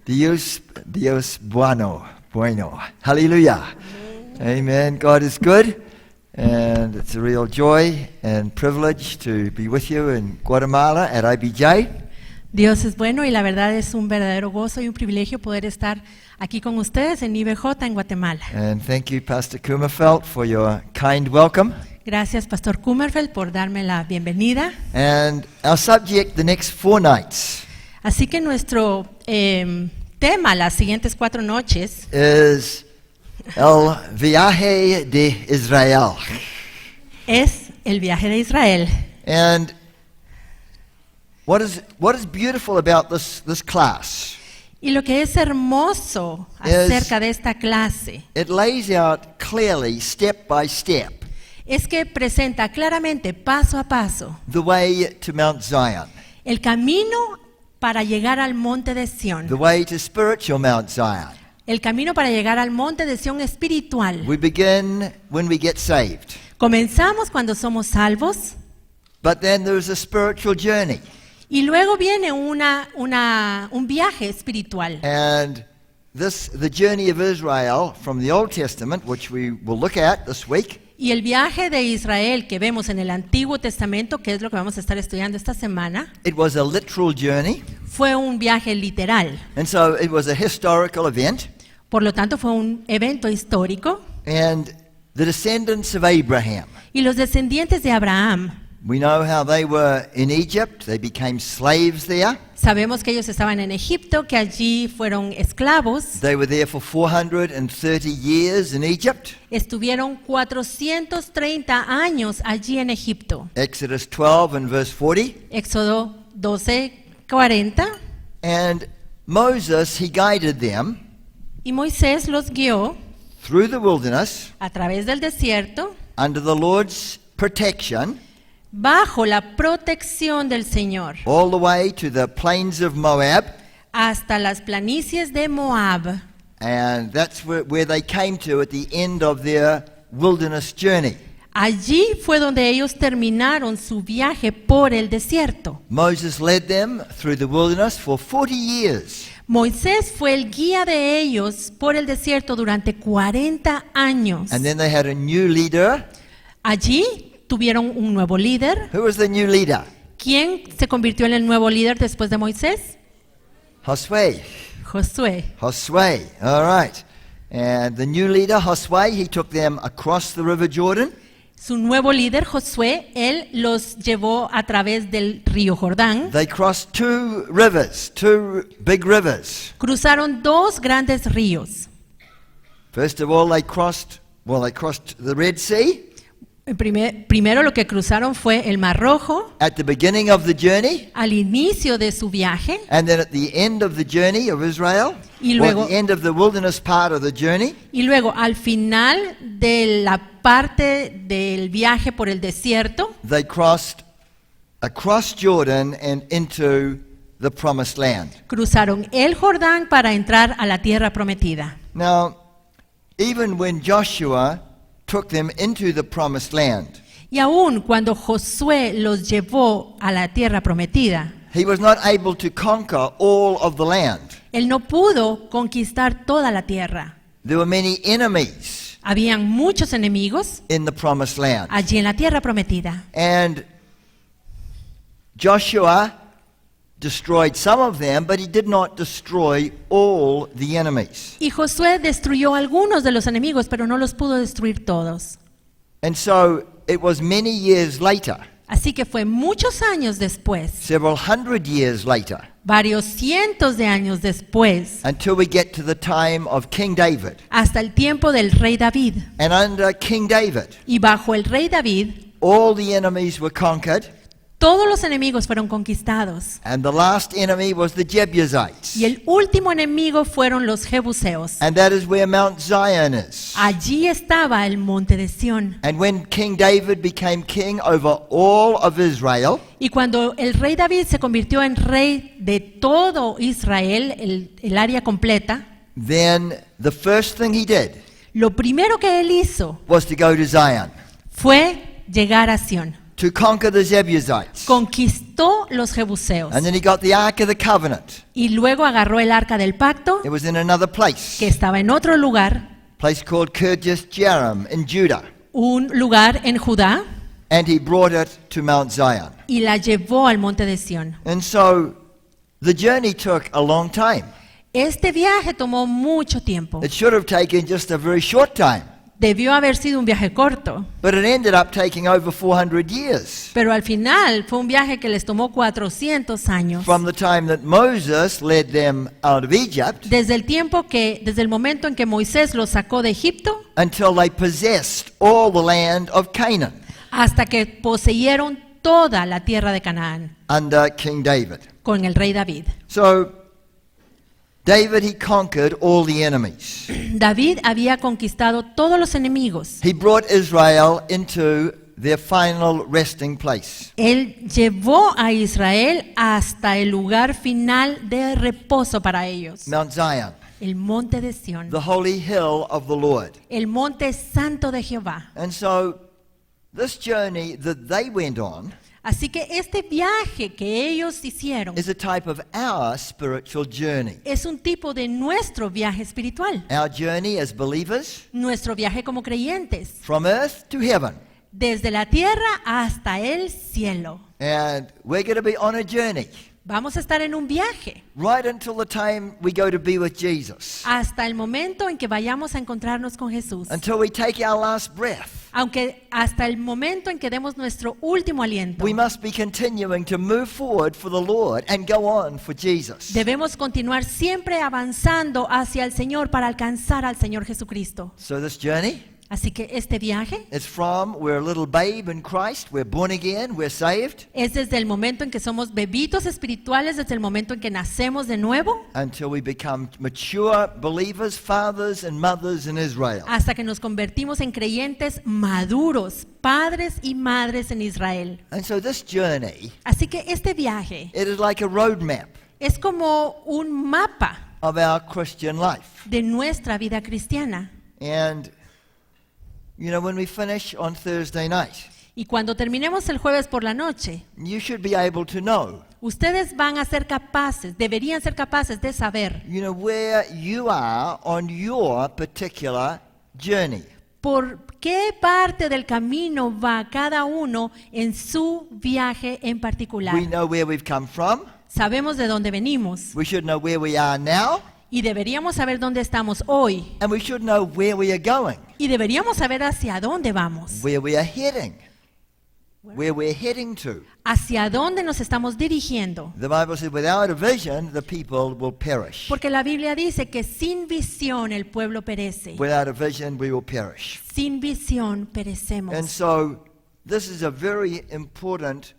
Dios bueno. Hallelujah. Amen. God is good, and it's a real joy and privilege to be with you in Guatemala at IBJ. Dios es bueno y la verdad es un verdadero gozo y un privilegio poder estar aquí con ustedes en IBJ en Guatemala. And thank you, Pastor Kummerfeld, for your kind welcome. Gracias, Pastor Kummerfeld, por darme la bienvenida. And our subject the next 4 nights Así que nuestro tema las siguientes 4 noches is El Viaje de Israel. es el viaje de Israel. And what is beautiful about this class? Y lo que es hermoso acerca de esta clase It lays out clearly, step by step, es que presenta claramente, paso a paso, the way to Mount Zion, el camino para llegar al monte de the Sión, way to spiritual Mount Zion. el camino para llegar al monte de Sión espiritual. We begin when we get saved, Comenzamos cuando somos salvos but then there's a spiritual journey. y luego viene un viaje espiritual. And the journey of Israel from the Old Testament, which we will look at this week, Y el viaje de Israel que vemos en el Antiguo Testamento, que es lo que vamos a estar estudiando esta semana, it was a literal journey, fue un viaje literal. and so it was a historical event. Por lo tanto, fue un evento histórico. And the descendants of Abraham, Y los descendientes de Abraham, we know how they were in Egypt. They became slaves there. sabemos que ellos estaban en Egipto, que allí fueron esclavos. They were there for 430 years in Egypt. Estuvieron 430 años allí en Egipto. Exodus 12 and verse 40. Éxodo 12:40. And Moses, he guided them Y Moisés los guió through the wilderness a través del desierto, under the Lord's protection, bajo la protección del Señor, all the way to the plains of Moab. hasta las planicies de Moab. And that's where they came to at the end of their wilderness journey. Allí fue donde ellos terminaron su viaje por el desierto. Moses led them through the wilderness for 40 years. Moisés fue el guía de ellos por el desierto durante 40 años. And then they had a new leader. Allí tuvieron un nuevo líder. Who was the new leader? ¿Quién se convirtió en el nuevo líder después de Moisés? Josué. Josué. Josué. All right. And the new leader, Josué, he took them across the River Jordan. Su nuevo líder, Josué, él los llevó a través del río Jordán. They crossed 2 rivers, 2 big rivers. Cruzaron 2 grandes ríos. First of all, they crossed the Red Sea Primero lo que cruzaron fue el Mar Rojo at the beginning of the journey, al inicio de su viaje. and then at the end of the journey of Israel, Y or luego- at the end of the wilderness part of the journey, Y luego al final de la parte del viaje por el desierto, they crossed across Jordan and into the promised land. cruzaron el Jordán para entrar a la tierra prometida. Now, even when Joshua took them into the promised land, Y aún cuando Josué los llevó a la tierra prometida, he was not able to conquer all of the land. él no pudo conquistar toda la tierra. There were many enemies Habían muchos enemigos in the promised land. allí en la tierra prometida. And Joshua destroyed some of them, but he did not destroy all the enemies. Y Josué destruyó algunos de los enemigos, pero no los pudo destruir todos. And so it was many years later, Así que fue muchos años después, several hundred years later, varios cientos de años después, until we get to the time of King David. hasta el tiempo del rey David. And under King David, Y bajo el rey David, all the enemies were conquered, todos los enemigos fueron conquistados. and the last enemy was the Jebusites. Y el último enemigo fueron los jebuseos. And that is where Mount Zion is. Allí estaba el monte de Sión. And when King David became king over all of Israel, Y cuando el rey David se convirtió en rey de todo Israel, el área completa, then the first thing he did lo primero que él hizo was to go to Zion, fue llegar a Sión, to conquer the Jebusites. conquistó los jebuseos. And then he got the Ark of the Covenant. Y luego agarró el arca del pacto, It was in another place, que estaba en otro lugar, place called Kirjath Jearim in Judah. un lugar en Judá, And he brought it to Mount Zion. y la llevó al monte de Sión. And so the journey took a long time. Este viaje tomó mucho tiempo. It should have taken just a very short time. Debió haber sido un viaje corto, But it ended up taking over 400 years. pero al final fue un viaje que les tomó 400 años. From the time that Moses led them out of Egypt Desde el momento en que Moisés los sacó de Egipto until they possessed all the land of Canaan hasta que poseyeron toda la tierra de Canaán under King David. con el rey David. So David, he conquered all the enemies. David había conquistado todos los enemigos. He brought Israel into their final resting place. Él llevó a Israel hasta el lugar final de reposo para ellos, Mount Zion, el monte de Sión, the holy hill of the Lord. el monte santo de Jehová. And so this journey that they went on Así que este viaje que ellos hicieron is a type of our spiritual journey. es un tipo de nuestro viaje espiritual, Our journey as believers nuestro viaje como creyentes, from earth to heaven. desde la tierra hasta el cielo. And we're going to be on a journey Vamos a estar en un viaje right until the time we go to be with Jesus. hasta el momento en que vayamos a encontrarnos con Jesús. Until we take our last breath. Aunque hasta el momento en que demos nuestro último aliento, We must be continuing to move forward for the Lord and go on for Jesus. debemos continuar siempre avanzando hacia el Señor para alcanzar al Señor Jesucristo. So this journey, Así que este viaje it's from we're a little babe in Christ, we're born again, we're saved, es desde el momento en que somos bebitos espirituales, desde el momento en que nacemos de nuevo, until we become mature believers, fathers and mothers in Israel. hasta que nos convertimos en creyentes maduros, padres y madres en Israel. And so this journey, Así que este viaje it is like a roadmap es como un mapa of our Christian life. de nuestra vida cristiana. And you know, when we finish on Thursday night, Y cuando terminemos el jueves por la noche, you should be able to know, ustedes van a ser capaces, deberían ser capaces de saber you know, where you are on your particular journey. por qué parte del camino va cada uno en su viaje en particular. We know where we've come from. Sabemos de dónde venimos We should know where we are now. y deberíamos saber dónde estamos hoy And we should know where we are going, y deberíamos saber hacia dónde vamos, where we are heading, where we're heading to. hacia dónde nos estamos dirigiendo. The Bible says, without a vision, the people will perish. Porque la Biblia dice que sin visión el pueblo perece. Without a vision, we will perish. Sin visión perecemos. And so, this is a very important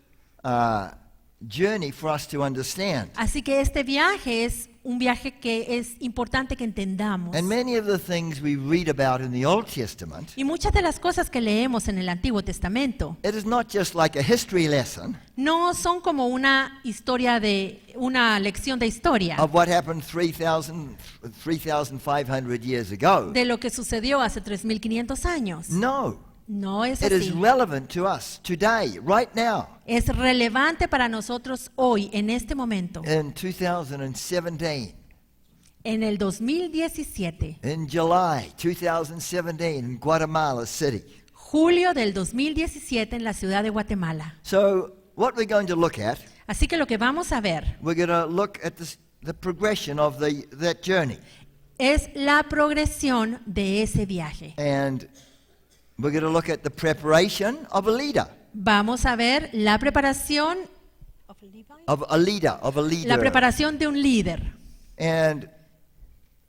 journey for us to understand. Así que este viaje es un viaje que es importante que entendamos. And many of the things we read about in the Old Testament, Y muchas de las cosas que leemos en el Antiguo Testamento it is not just like a history lesson no son como una lección de historia of what happened 3,500 years ago. de lo que sucedió hace 3.500 años. No. No es It is así. relevant to us today, right now, Es relevante para nosotros hoy, en este momento, in 2017, en el 2017, in July 2017, in Guatemala City. julio del 2017 en la ciudad de Guatemala. So, what we're going to look at, Así que lo que vamos a ver we're going to look at the progression of that journey. es la progresión de ese viaje. And we're going to look at the preparation of a leader. Vamos a ver la preparación la preparación de un líder. And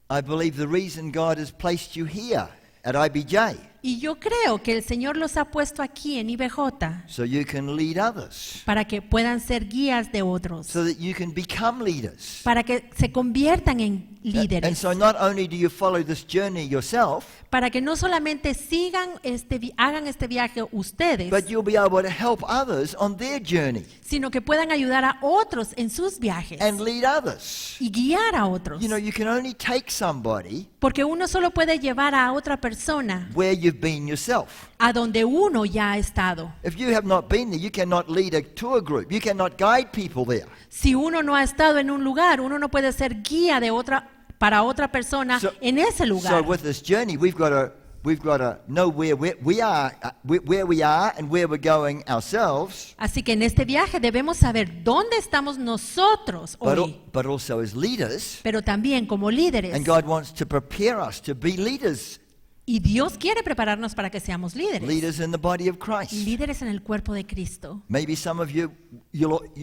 I believe the reason God has placed you here at IBJ, Y yo creo que el Señor los ha puesto aquí en IBJ so you can lead others, para que puedan ser guías de otros, so that you can become leaders. para que se conviertan en And líderes, so not only do you follow this journey yourself, para que no solamente hagan este viaje ustedes, but you'll be able to help others on their journey sino que puedan ayudar a otros en sus viajes and lead others. y guiar a otros. You know, you can only take somebody Porque uno solo puede llevar a otra persona where you've you've been yourself. a donde uno ya ha estado. If you have not been there, you cannot lead a tour group. You cannot guide people there. Si uno no ha estado en un lugar, uno no puede ser guía de para otra persona en ese So lugar. with this journey, we've got to know where we are and where we're going ourselves, Así que en este viaje debemos saber dónde estamos nosotros hoy, but also as leaders. pero también como líderes. And God wants to prepare us to be leaders, Y Dios quiere prepararnos para que seamos líderes. leaders in the body of Christ. Líderes en el cuerpo de Cristo. Maybe some of you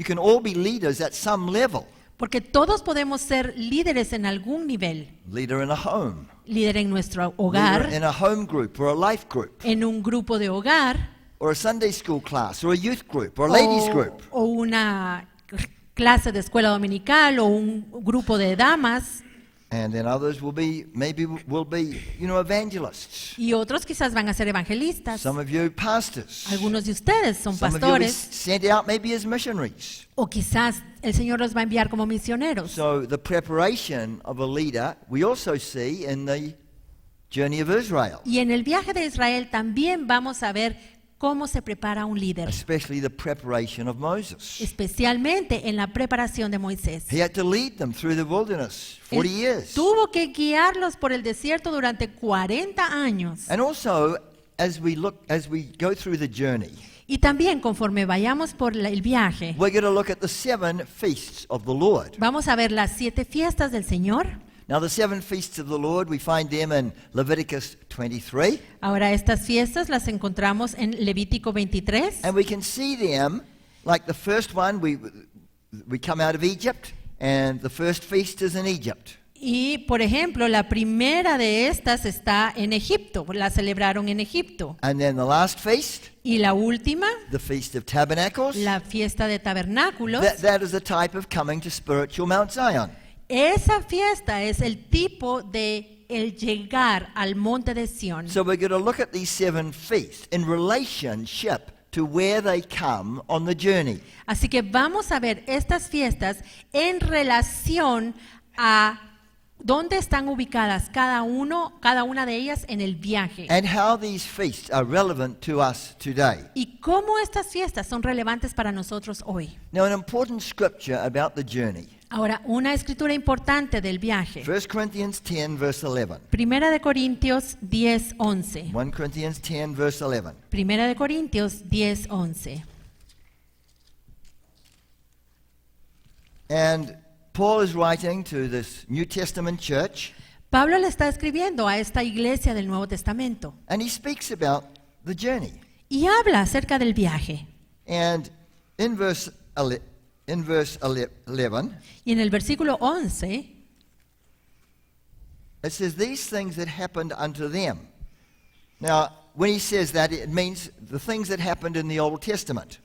can all be leaders at some level. Porque todos podemos ser líderes en algún nivel. Leader in a home, Líder en nuestro leader hogar, in a home group or a life group, en un grupo de hogar or a Sunday school class or a youth group or a ladies group. o una clase de escuela dominical o un grupo de damas. And then others will be evangelists. Y otros quizás van a ser evangelistas. Some of you pastors. Algunos de ustedes son Some of you will be pastores. sent out maybe as missionaries. O quizás el Señor los va a enviar como misioneros. So the preparation of a leader we also see in the journey of Israel, Y en el viaje de Israel también vamos a ver cómo se prepara un líder. especially the preparation of Moses. Especialmente en la preparación de Moisés. He had to lead them through the wilderness 40 Él years. tuvo que guiarlos por el desierto durante 40 años. And also as we go through the journey, Y también conforme vayamos por el viaje, we're going to look at the 7 feasts of the Lord. vamos a ver las 7 fiestas del Señor. Now the 7 feasts of the Lord, we find them in Leviticus 23, Ahora estas fiestas las encontramos en Levítico 23. and we can see them like the first one we come out of Egypt, and the first feast is in Egypt. Y por ejemplo, la primera de estas está en Egipto, la celebraron en Egipto. And then the last feast, Y la última, the Feast of Tabernacles, la fiesta de tabernáculos. that is a type of coming to spiritual Mount Zion. Esa fiesta es el tipo de el llegar al monte de Sión. So we're going to look at these 7 feasts in relationship to where they come on the journey. Así que vamos a ver estas fiestas en relación a dónde están ubicadas cada una de ellas en el viaje. And how these feasts are relevant to us today. Y cómo estas fiestas son relevantes para nosotros hoy. Now, an important scripture about the journey. Ahora, una escritura importante del viaje. 1 Corinthians 10, verse 11. Primera de Corintios 10:11. 1 Corinthians 10, verse 11. Primera de Corintios 10:11. And Paul is writing to this New Testament church, Pablo le está escribiendo a esta iglesia del Nuevo Testamento and he speaks about the journey. y habla acerca del viaje. And in verse 11, Y en el versículo 11 it says, "These things that happened unto them." Now, when he says that, it means the things that happened in the Old Testament.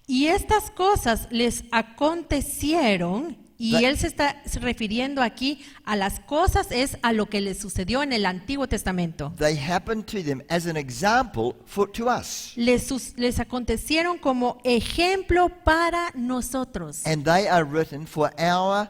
y estas cosas les acontecieron, y That- él se está refiriendo aquí a las cosas, es a lo que les sucedió en el Antiguo Testamento. They happened to them as an example to us. Les acontecieron como ejemplo para nosotros. And they are written for our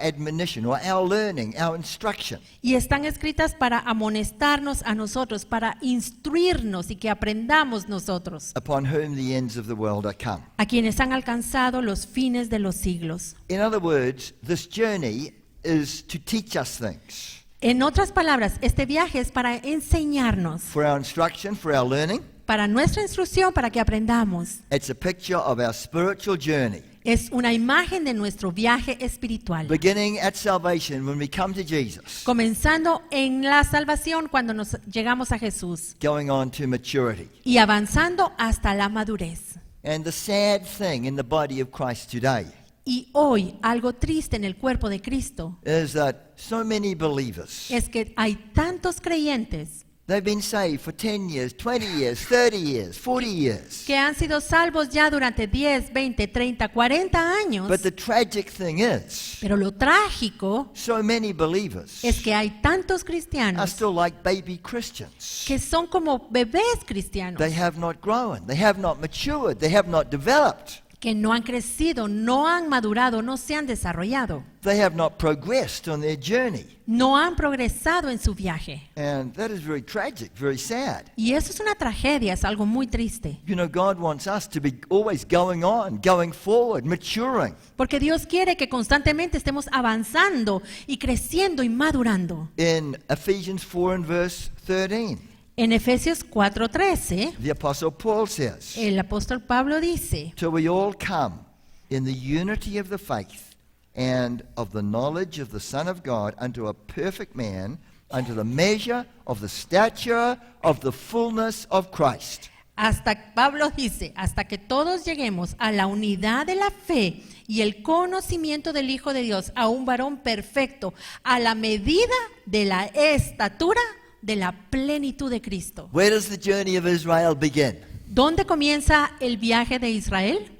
admonition or our learning, our instruction. Y están escritas para amonestarnos a nosotros, para instruirnos y que aprendamos nosotros, Upon whom the ends of the world are come. a quienes han alcanzado los fines de los siglos. In other words, this journey is to teach us things. En otras palabras, este viaje es para enseñarnos, For our instruction, for our learning. para nuestra instrucción, para que aprendamos. It's a picture of our spiritual journey. Es una imagen de nuestro viaje espiritual, Beginning at salvation when we come to Jesus. comenzando en la salvación cuando nos llegamos a Jesús Going on to maturity. y avanzando hasta la madurez. And the sad thing in the body of Christ today Y hoy, algo triste en el cuerpo de Cristo is that so many believers, es que hay tantos creyentes they've been saved for 10 years, 20 years, 30 years, 40 years. que han sido salvos ya durante 10, 20, 30, 40 años. But the tragic thing is, Pero lo trágico so many believers es que hay tantos are cristianos still like baby Christians. que son como bebés cristianos, They have not grown, they have not matured, they have not developed. que no han crecido, no han madurado, no se han desarrollado, They have not progressed on their journey. no han progresado en su viaje. And that is very tragic, very sad. Y eso es una tragedia, es algo muy triste. You know, God wants us to be always going on, going forward, maturing. Porque Dios quiere que constantemente estemos avanzando y creciendo y madurando. In Ephesians 4 and verse 13, En Efesios 4:13, the Apostle Paul says, el apóstol Pablo dice, till we all come in the unity of the faith and of the knowledge of the Son of God unto a perfect man, unto the measure of the stature of the fullness of Christ. Pablo dice, hasta que todos lleguemos a la unidad de la fe y el conocimiento del Hijo de Dios, a un varón perfecto, a la medida de la estatura de la plenitud de Cristo. Where does the journey of Israel begin? ¿Dónde comienza el viaje de Israel?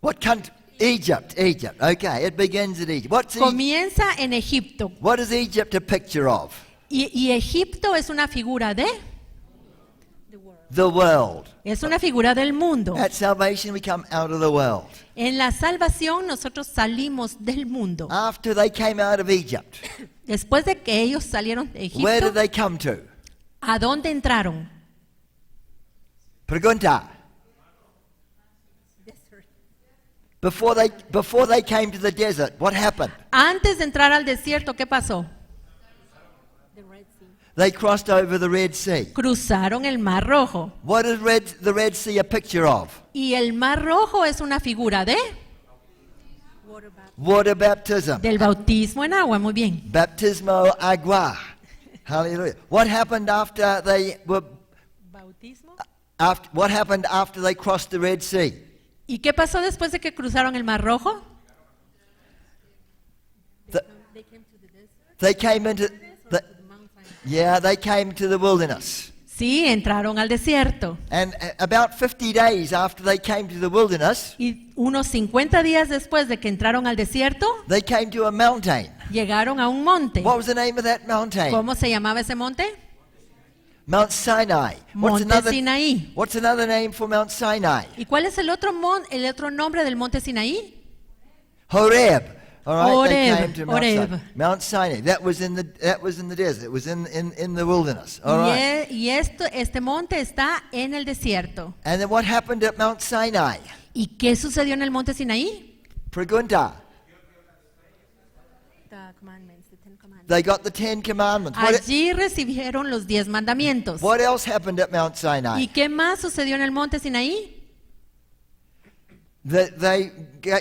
What country? Egypt. Okay, it begins at Egypt. Comienza en Egipto. What is Egypt a picture of? Y Egipto es una figura de... The world. Es una figura del mundo. At salvation we come out of the world. En la salvación nosotros salimos del mundo. After they came out of Egypt, Después de que ellos salieron de where did Egipto, they come to? ¿a dónde entraron? Pregunta. Before they came to the desert, what happened? Antes de entrar al desierto, ¿qué pasó? They crossed over the Red Sea. Cruzaron el Mar Rojo. What is the Red Sea a picture of? Y el Mar Rojo es una figura de Water baptism. del bautismo en agua, muy bien. Baptismo agua. Hallelujah. What happened after they were what happened after they crossed the Red Sea? ¿Y qué pasó después de que cruzaron el Mar Rojo? They came into they came to the wilderness. Sí, entraron al desierto. And about 50 days after they came to the wilderness, Y unos 50 días después de que entraron al desierto, they came to a mountain. llegaron a un monte. What was the name of that mountain? ¿Cómo se llamaba ese monte? Mount Sinai. Monte Sinaí. What's another name for Mount Sinai? ¿Y cuál es el otro nombre del monte Sinaí? Horeb. All right, they Horeb, came to Horeb. Mount Sinai. That was in the desert. It was in the wilderness. All right. Este monte está en el desierto. And then what happened at Mount Sinai? ¿Y qué sucedió en el monte Sinaí? Pregunta. They got the 10 Commandments. Allí recibieron los 10 mandamientos. What else happened at Mount ¿Y Sinai? qué más sucedió en el monte Sinaí? They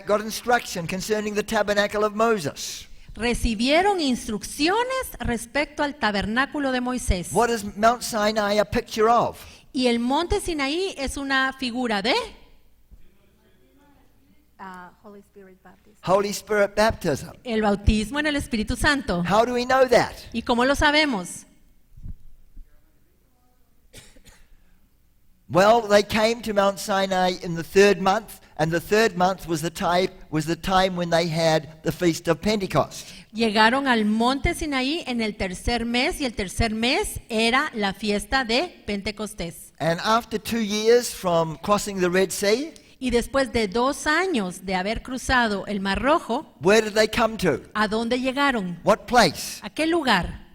got instruction concerning the tabernacle of Moses. Recibieron instrucciones respecto al tabernáculo de Moisés. What is Mount Sinai a picture of? Y el monte Sinaí es una figura de Holy Spirit baptism. el bautismo en el Espíritu Santo. How do we know that? ¿Y cómo lo sabemos? Well, they came to Mount Sinai in the 3rd month, and the 3rd month was the time when they had the Feast of Pentecost. Llegaron al monte Sinaí en el tercer mes y el tercer mes era la fiesta de Pentecostés. And after 2 years from crossing the Red Sea, Y después de 2 años de haber cruzado el Mar Rojo, where did they come to? ¿a dónde llegaron? What place? ¿A qué lugar?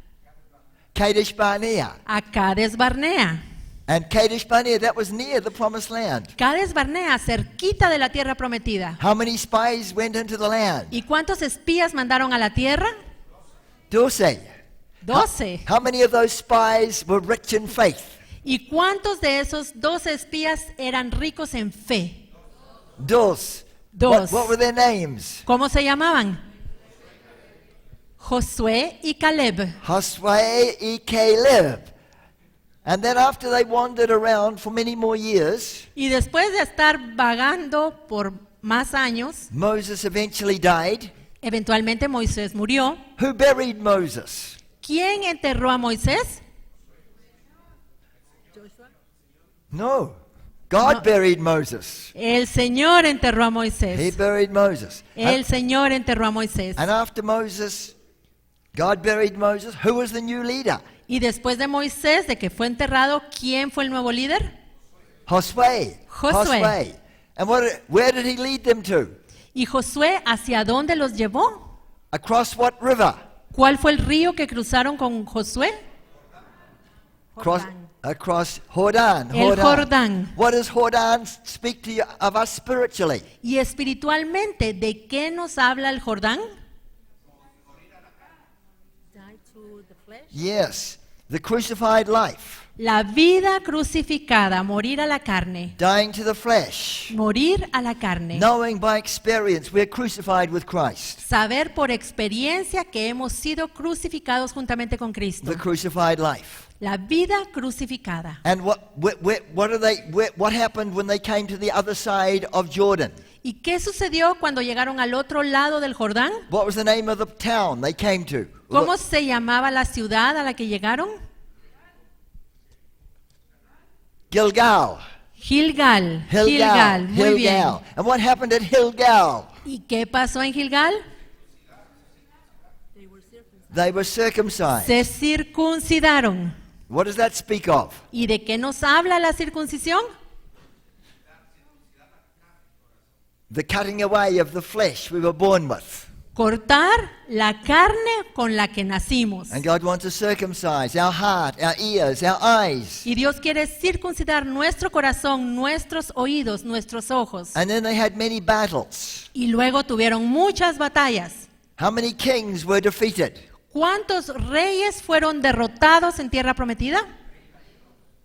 Kadesh Barnea. A Cades Barnea. And Kadesh Barnea, that was near the Promised Land. Cades Barnea, cerquita de la tierra prometida. How many spies went into the land? ¿Y cuántos espías mandaron a la tierra? 12. 12. How many of those spies were rich in faith? ¿Y cuántos de esos 12 espías eran ricos en fe? Dos. Dos. What were their names? ¿Cómo se llamaban? Josué y Caleb. Josué y Caleb. And then after they wandered around for many more years, Y después de estar vagando por más años, Moses eventually died. eventualmente Moisés murió. Who buried Moses? ¿Quién enterró a Moisés? No. God No. buried Moses. El Señor enterró a He Moisés. buried Moses. El Señor enterró a Moisés. And after Moses, God buried Moses. Who was the new leader? Y después de Moisés, de que fue enterrado, ¿quién fue el nuevo líder? Josué. Josué. And where did he lead them to? ¿Y Josué hacia dónde los llevó? Across what river? ¿Cuál fue el río que cruzaron con Josué? Across Jordan. El Jordán. What does Jordan speak to you of us spiritually? Y espiritualmente, ¿de qué nos habla el Jordán? Yes, the crucified life, La vida crucificada, morir a la carne, dying to the flesh, morir a la carne. knowing by experience we're crucified with Christ. Saber por experiencia que hemos sido crucificados juntamente con Cristo. The crucified life. La vida crucificada. And what happened when they came to the other side of Jordan? ¿Y qué sucedió cuando llegaron al otro lado del Jordán? What was the name of the town they came to? ¿Cómo se llamaba la ciudad a la que llegaron? Gilgal. Gilgal. Gilgal. Muy bien. Gilgal. And what happened at Gilgal? ¿Y qué pasó en Gilgal? They were circumcised. Se circuncidaron. What does that speak of? ¿Y de qué nos habla la circuncisión? The cutting away of the flesh we were born with. Cortar la carne con la que nacimos. And God wants to circumcise our heart, our ears, our eyes. Y Dios quiere circuncidar nuestro corazón, nuestros oídos, nuestros ojos. And then they had many battles. Y luego tuvieron muchas batallas. How many kings were defeated? ¿Cuántos reyes fueron derrotados en tierra prometida?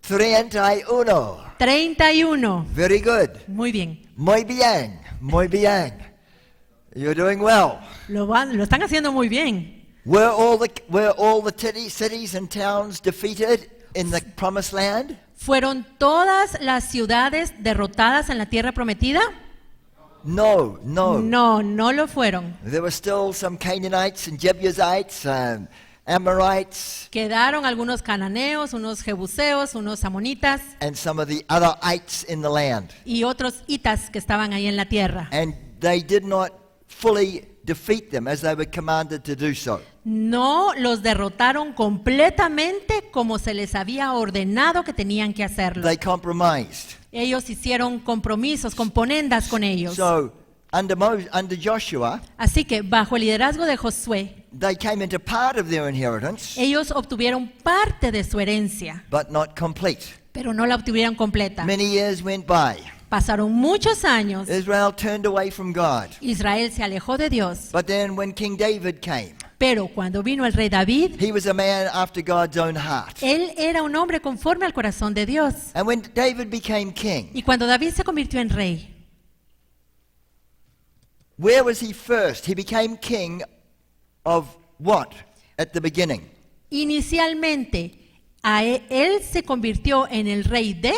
31. 31. Very good. Muy bien. Muy bien. Muy bien. You're doing well. Lo están haciendo muy bien. Were all the cities and towns defeated in the promised land? ¿Fueron todas las ciudades derrotadas en la tierra prometida? No. No, no lo fueron. There were still some Canaanites and Jebusites, Amorites, Quedaron algunos cananeos, unos jebuseos, unos amonitas and some of the other ites in the land. y otros hitas que estaban ahí en la tierra. And they did not fully defeat them as they were commanded to do so. No los derrotaron completamente como se les había ordenado que tenían que hacerlo. They compromised. Ellos hicieron compromisos, componendas con ellos. So under Joshua, Así que bajo el liderazgo de Josué, they came into part of their inheritance, ellos obtuvieron parte de su herencia, but not complete. pero no la obtuvieron completa. Many years went by. Pasaron muchos años. Israel turned away from God. Israel se alejó de Dios. But then when King David came, Pero cuando vino el rey David, he was a man after God's own heart. él era un hombre conforme al corazón de Dios. And when David became king, Y cuando David se convirtió en rey, where was he first? He became king of what at the beginning? inicialmente él se convirtió en el rey de,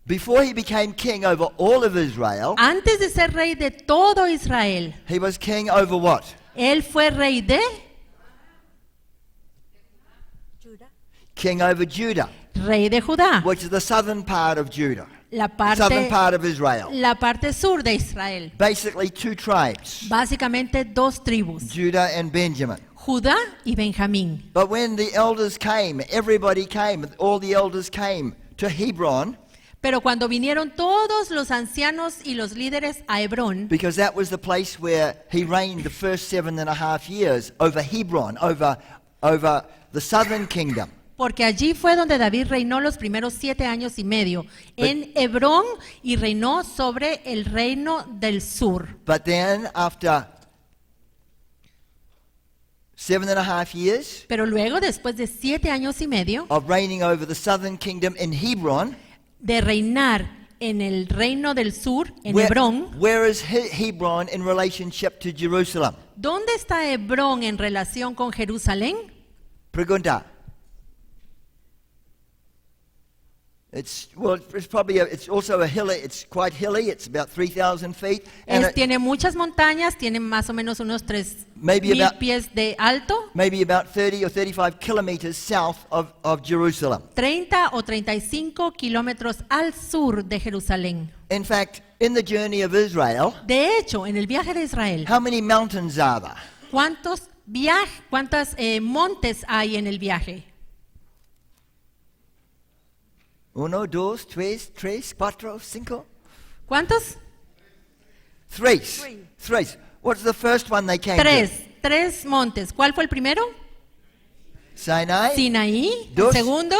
Before he became king over all of Israel, antes de ser rey de todo Israel, he was king over what? él fue rey de, King over Judah, rey de Judá, which is the southern part of Judah, la southern parte, part of Israel. la parte sur de Israel. Basically two tribes, Básicamente dos tribus, Judah and Benjamin. Judá y Benjamín. But when the elders came, everybody came, all the elders came to Hebron, Pero cuando vinieron todos los ancianos y los líderes a Hebrón, because that was the place where he reigned the first 7.5 years over Hebron, over the southern kingdom. porque allí fue donde David reinó los primeros 7 años y medio, en Hebrón, y reinó sobre el reino del sur. But then after 7.5 years Pero luego, después de 7 años y medio of reigning over the southern kingdom in Hebron, de reinar en el reino del sur, en Hebrón, where is Hebron in relationship to Jerusalem? ¿dónde está Hebrón en relación con Jerusalén? Pregunta. It's also a hilly. It's quite hilly. It's about 3,000 feet, and Tiene muchas montañas, tiene más o menos unos Maybe 3,000 about- pies de alto, maybe about 30 or 35 kilometers south of Jerusalem. 30 o 35 kilómetros al sur de Jerusalén. In fact, in the journey of Israel, De hecho, en el viaje de Israel, how many mountains are there? ¿cuántos montes hay en el viaje? Uno, dos, tres, cuatro, cinco. ¿Cuántos? Threes. Threes. What's the first one they came to? Tres montes. ¿Cuál fue el primero? Sinai. Sinaí. El Dos. segundo,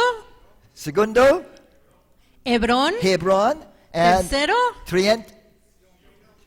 Segundo, Hebrón. Hebron. And Tercero, Trient.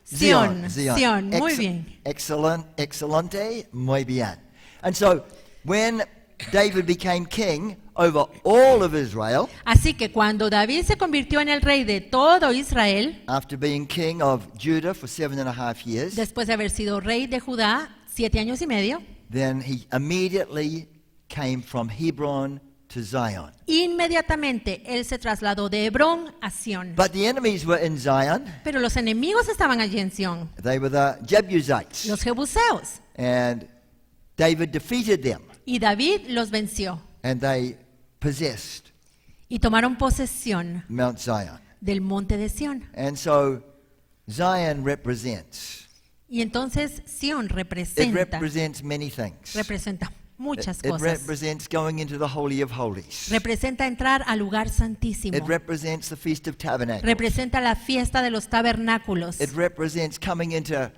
Sión. Sión. Muy Ex- bien. Excelente. Muy bien. And so, when David became king over all of Israel, Así que cuando David se convirtió en el rey de todo Israel, after being king of Judah for 7.5 years, después de haber sido rey de Judá 7 años y medio, then he immediately came from Hebron to Zion. inmediatamente él se trasladó de Hebrón a Sión. But the enemies were in Zion. Pero los enemigos estaban allí en Sión, They were the Jebusites. los jebuseos, And David defeated them. y David los venció And they possessed y tomaron posesión Mount Zion. del monte de Sión. And so Zion represents. Y entonces Sión It representa many things. muchas It cosas. represents going into the Holy of Holies. Representa entrar al lugar santísimo. It represents the Feast of Tabernacles. Representa la fiesta de los tabernáculos. It represents coming into,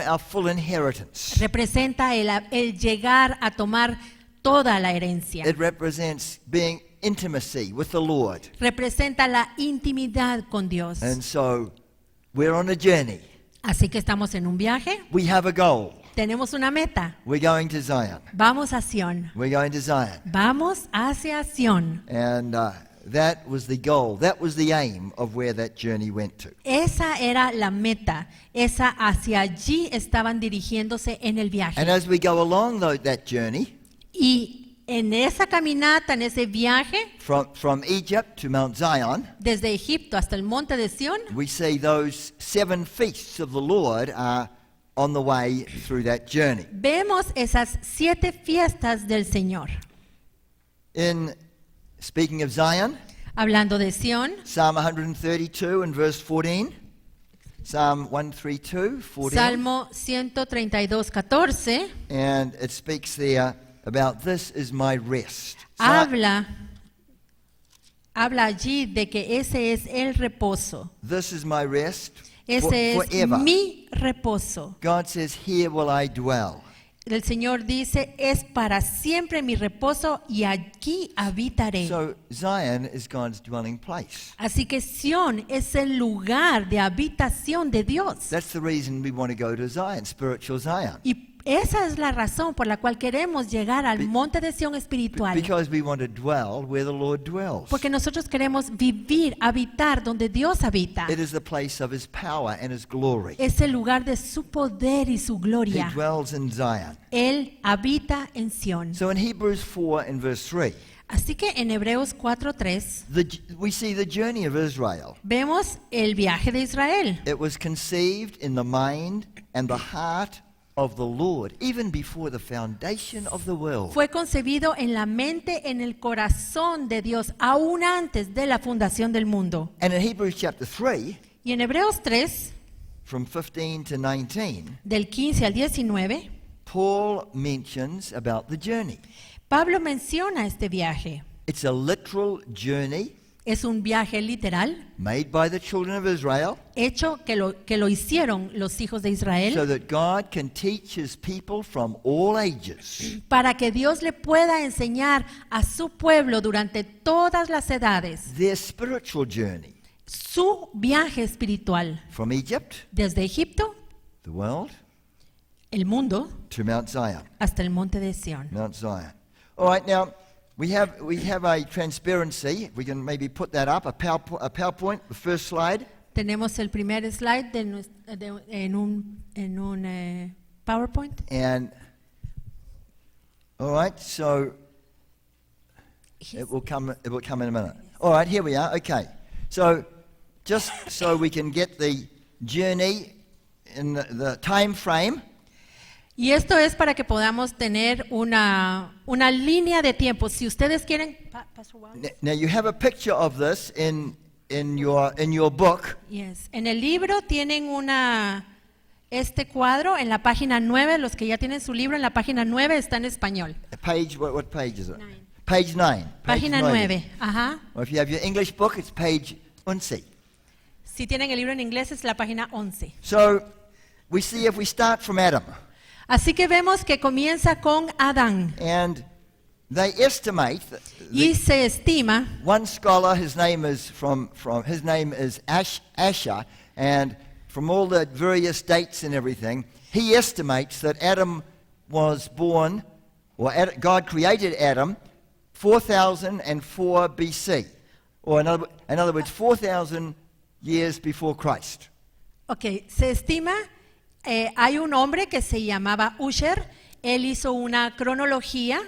our full inheritance. Representa el llegar a tomar toda la herencia. It represents being intimacy with the Lord. Representa la intimidad con Dios. And so we're on a journey. Así que estamos en un viaje, We have a goal. tenemos una meta. We're going to Zion. Vamos a Sión. We're going to Zion. Vamos hacia Sión. And that was the goal. That was the aim of where that journey went to. Esa era la meta. Hacia allí estaban dirigiéndose en el And viaje. as we go along that journey, Y en esa caminata, en ese viaje, from Egypt to Mount Zion, desde Egipto hasta el monte de Sión, we see those 7 feasts of the Lord are on the way through that journey. vemos esas 7 fiestas del Señor. In speaking of Zion, Hablando de Sión, Psalm 132 and verse 14. Psalm 132, 14. Salmo 132, 14, And it speaks there about this is my rest. habla allí de que ese es el reposo. This is my rest Ese es forever. mi reposo. God says, here will I dwell. El Señor dice, es para siempre mi reposo y aquí habitaré. So Zion is God's dwelling place. Así que Sión es el lugar de habitación de Dios. That's the reason we want to go to Zion, spiritual Zion. Y esa es la razón por la cual queremos llegar al monte de Sión espiritual. Because we want to dwell where the Lord dwells. Porque nosotros queremos vivir, habitar donde Dios habita. It is the place of his power and his glory. Es el lugar de su poder y su He gloria. dwells in Zion. Él habita en Sión. So in Hebrews 4 and verse 3, Así que en Hebreos 4:3 we see the journey of Israel. vemos el viaje de Israel. It was conceived in the mind and the heart of the Lord, even before the foundation of the world. Fue concebido en la mente, en el corazón de Dios, aún antes de la fundación del mundo. And in Hebrews chapter 3, Y en Hebreos 3, from 15 to 19, del 15 al 19, Paul mentions about the journey. Pablo menciona este viaje. It's a literal journey Es un viaje literal, made by the children of Israel hecho que lo hicieron los hijos de so Israel, that God can teach his people from all ages para que Dios le pueda enseñar a su pueblo durante todas las edades their spiritual journey su viaje espiritual from Egypt, desde Egipto, the world, el mundo, to Mount Zion. hasta el monte de Sión. Mount Zion. All right, now we have a transparency. We can maybe put that up, a PowerPoint, the first slide. Tenemos el primer slide en un PowerPoint. And all right, so it will come in a minute. All right, here we are. Okay. So just so we can get the journey in the time frame. Y esto es para que podamos tener una línea de tiempo. Si ustedes quieren, Pastor Juan. Now you have a picture of this in your book. Yes. En el libro tienen este cuadro en la página 9. Los que ya tienen su libro en la página 9 está en español. Page, what page is it? Page 9. Página 9. Ajá. Or if you have your English book, it's page 11. Si tienen el libro en inglés es la página 11. So we see if we start from Adam, Así que vemos que comienza con Adán and they estimate that y se estima, one scholar, his name is Asher, and from all the various dates and everything, he estimates that Adam was born, or God created Adam 4004 BC, or in other words, 4,000 years before Christ. ok, se estima, hay un hombre que se llamaba Usher, él hizo una cronología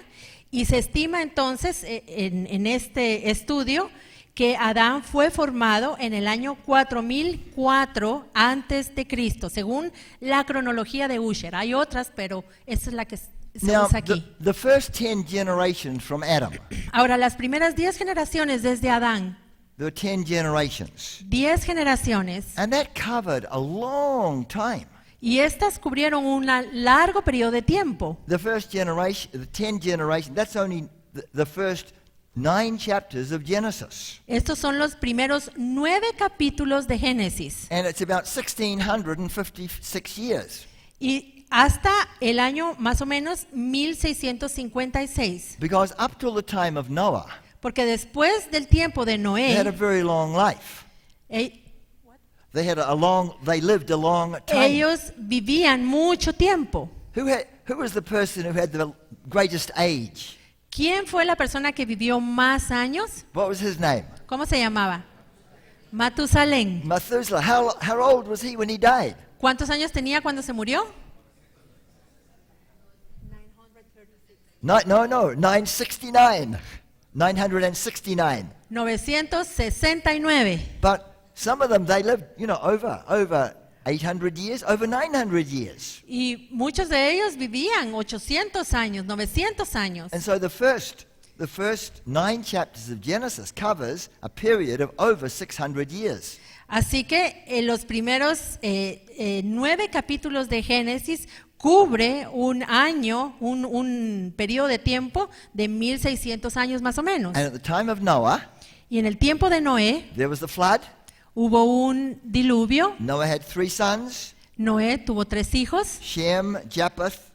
y se estima entonces en este estudio que Adán fue formado en el año 4004 antes de Cristo, según la cronología de Usher. Hay otras, pero esa es la que se Now, usa aquí. the first 10 generations from Adam, Ahora, las primeras 10 generaciones desde Adán, there were 10 generations, 10 generaciones, and that covered a long time. y estas cubrieron un largo periodo de tiempo. The first generation, the 10 generations, that's only the first 9 chapters of Genesis. Estos son los primeros 9 capítulos de Génesis. And it's about 1656 years. Y hasta el año más o menos 1656. Because up till the time of Noah, Porque después del tiempo de they had a Noé, very long life. They lived a long time. ellos vivían mucho tiempo. Who was the person who had the greatest age? ¿Quién fue la persona que vivió más años? What was his name? ¿Cómo se llamaba? Matusalén. Methuselah. How old was he when he died? ¿Cuántos años tenía cuando se murió? 969. 969. 969. But some of them, they lived, over 800 years, over 900 years. Y muchos de ellos vivían 800 años, 900 años. And so the first 9 chapters of Genesis covers a period of over 600 years. Así que los primeros 9 capítulos de Génesis cubre un año, un periodo de tiempo de 1600 años más o menos. And at the time of Noah, Y en el tiempo de Noé there was the flood. hubo un diluvio. Noah had 3 sons, Noé tuvo 3 hijos, Shem, Japheth,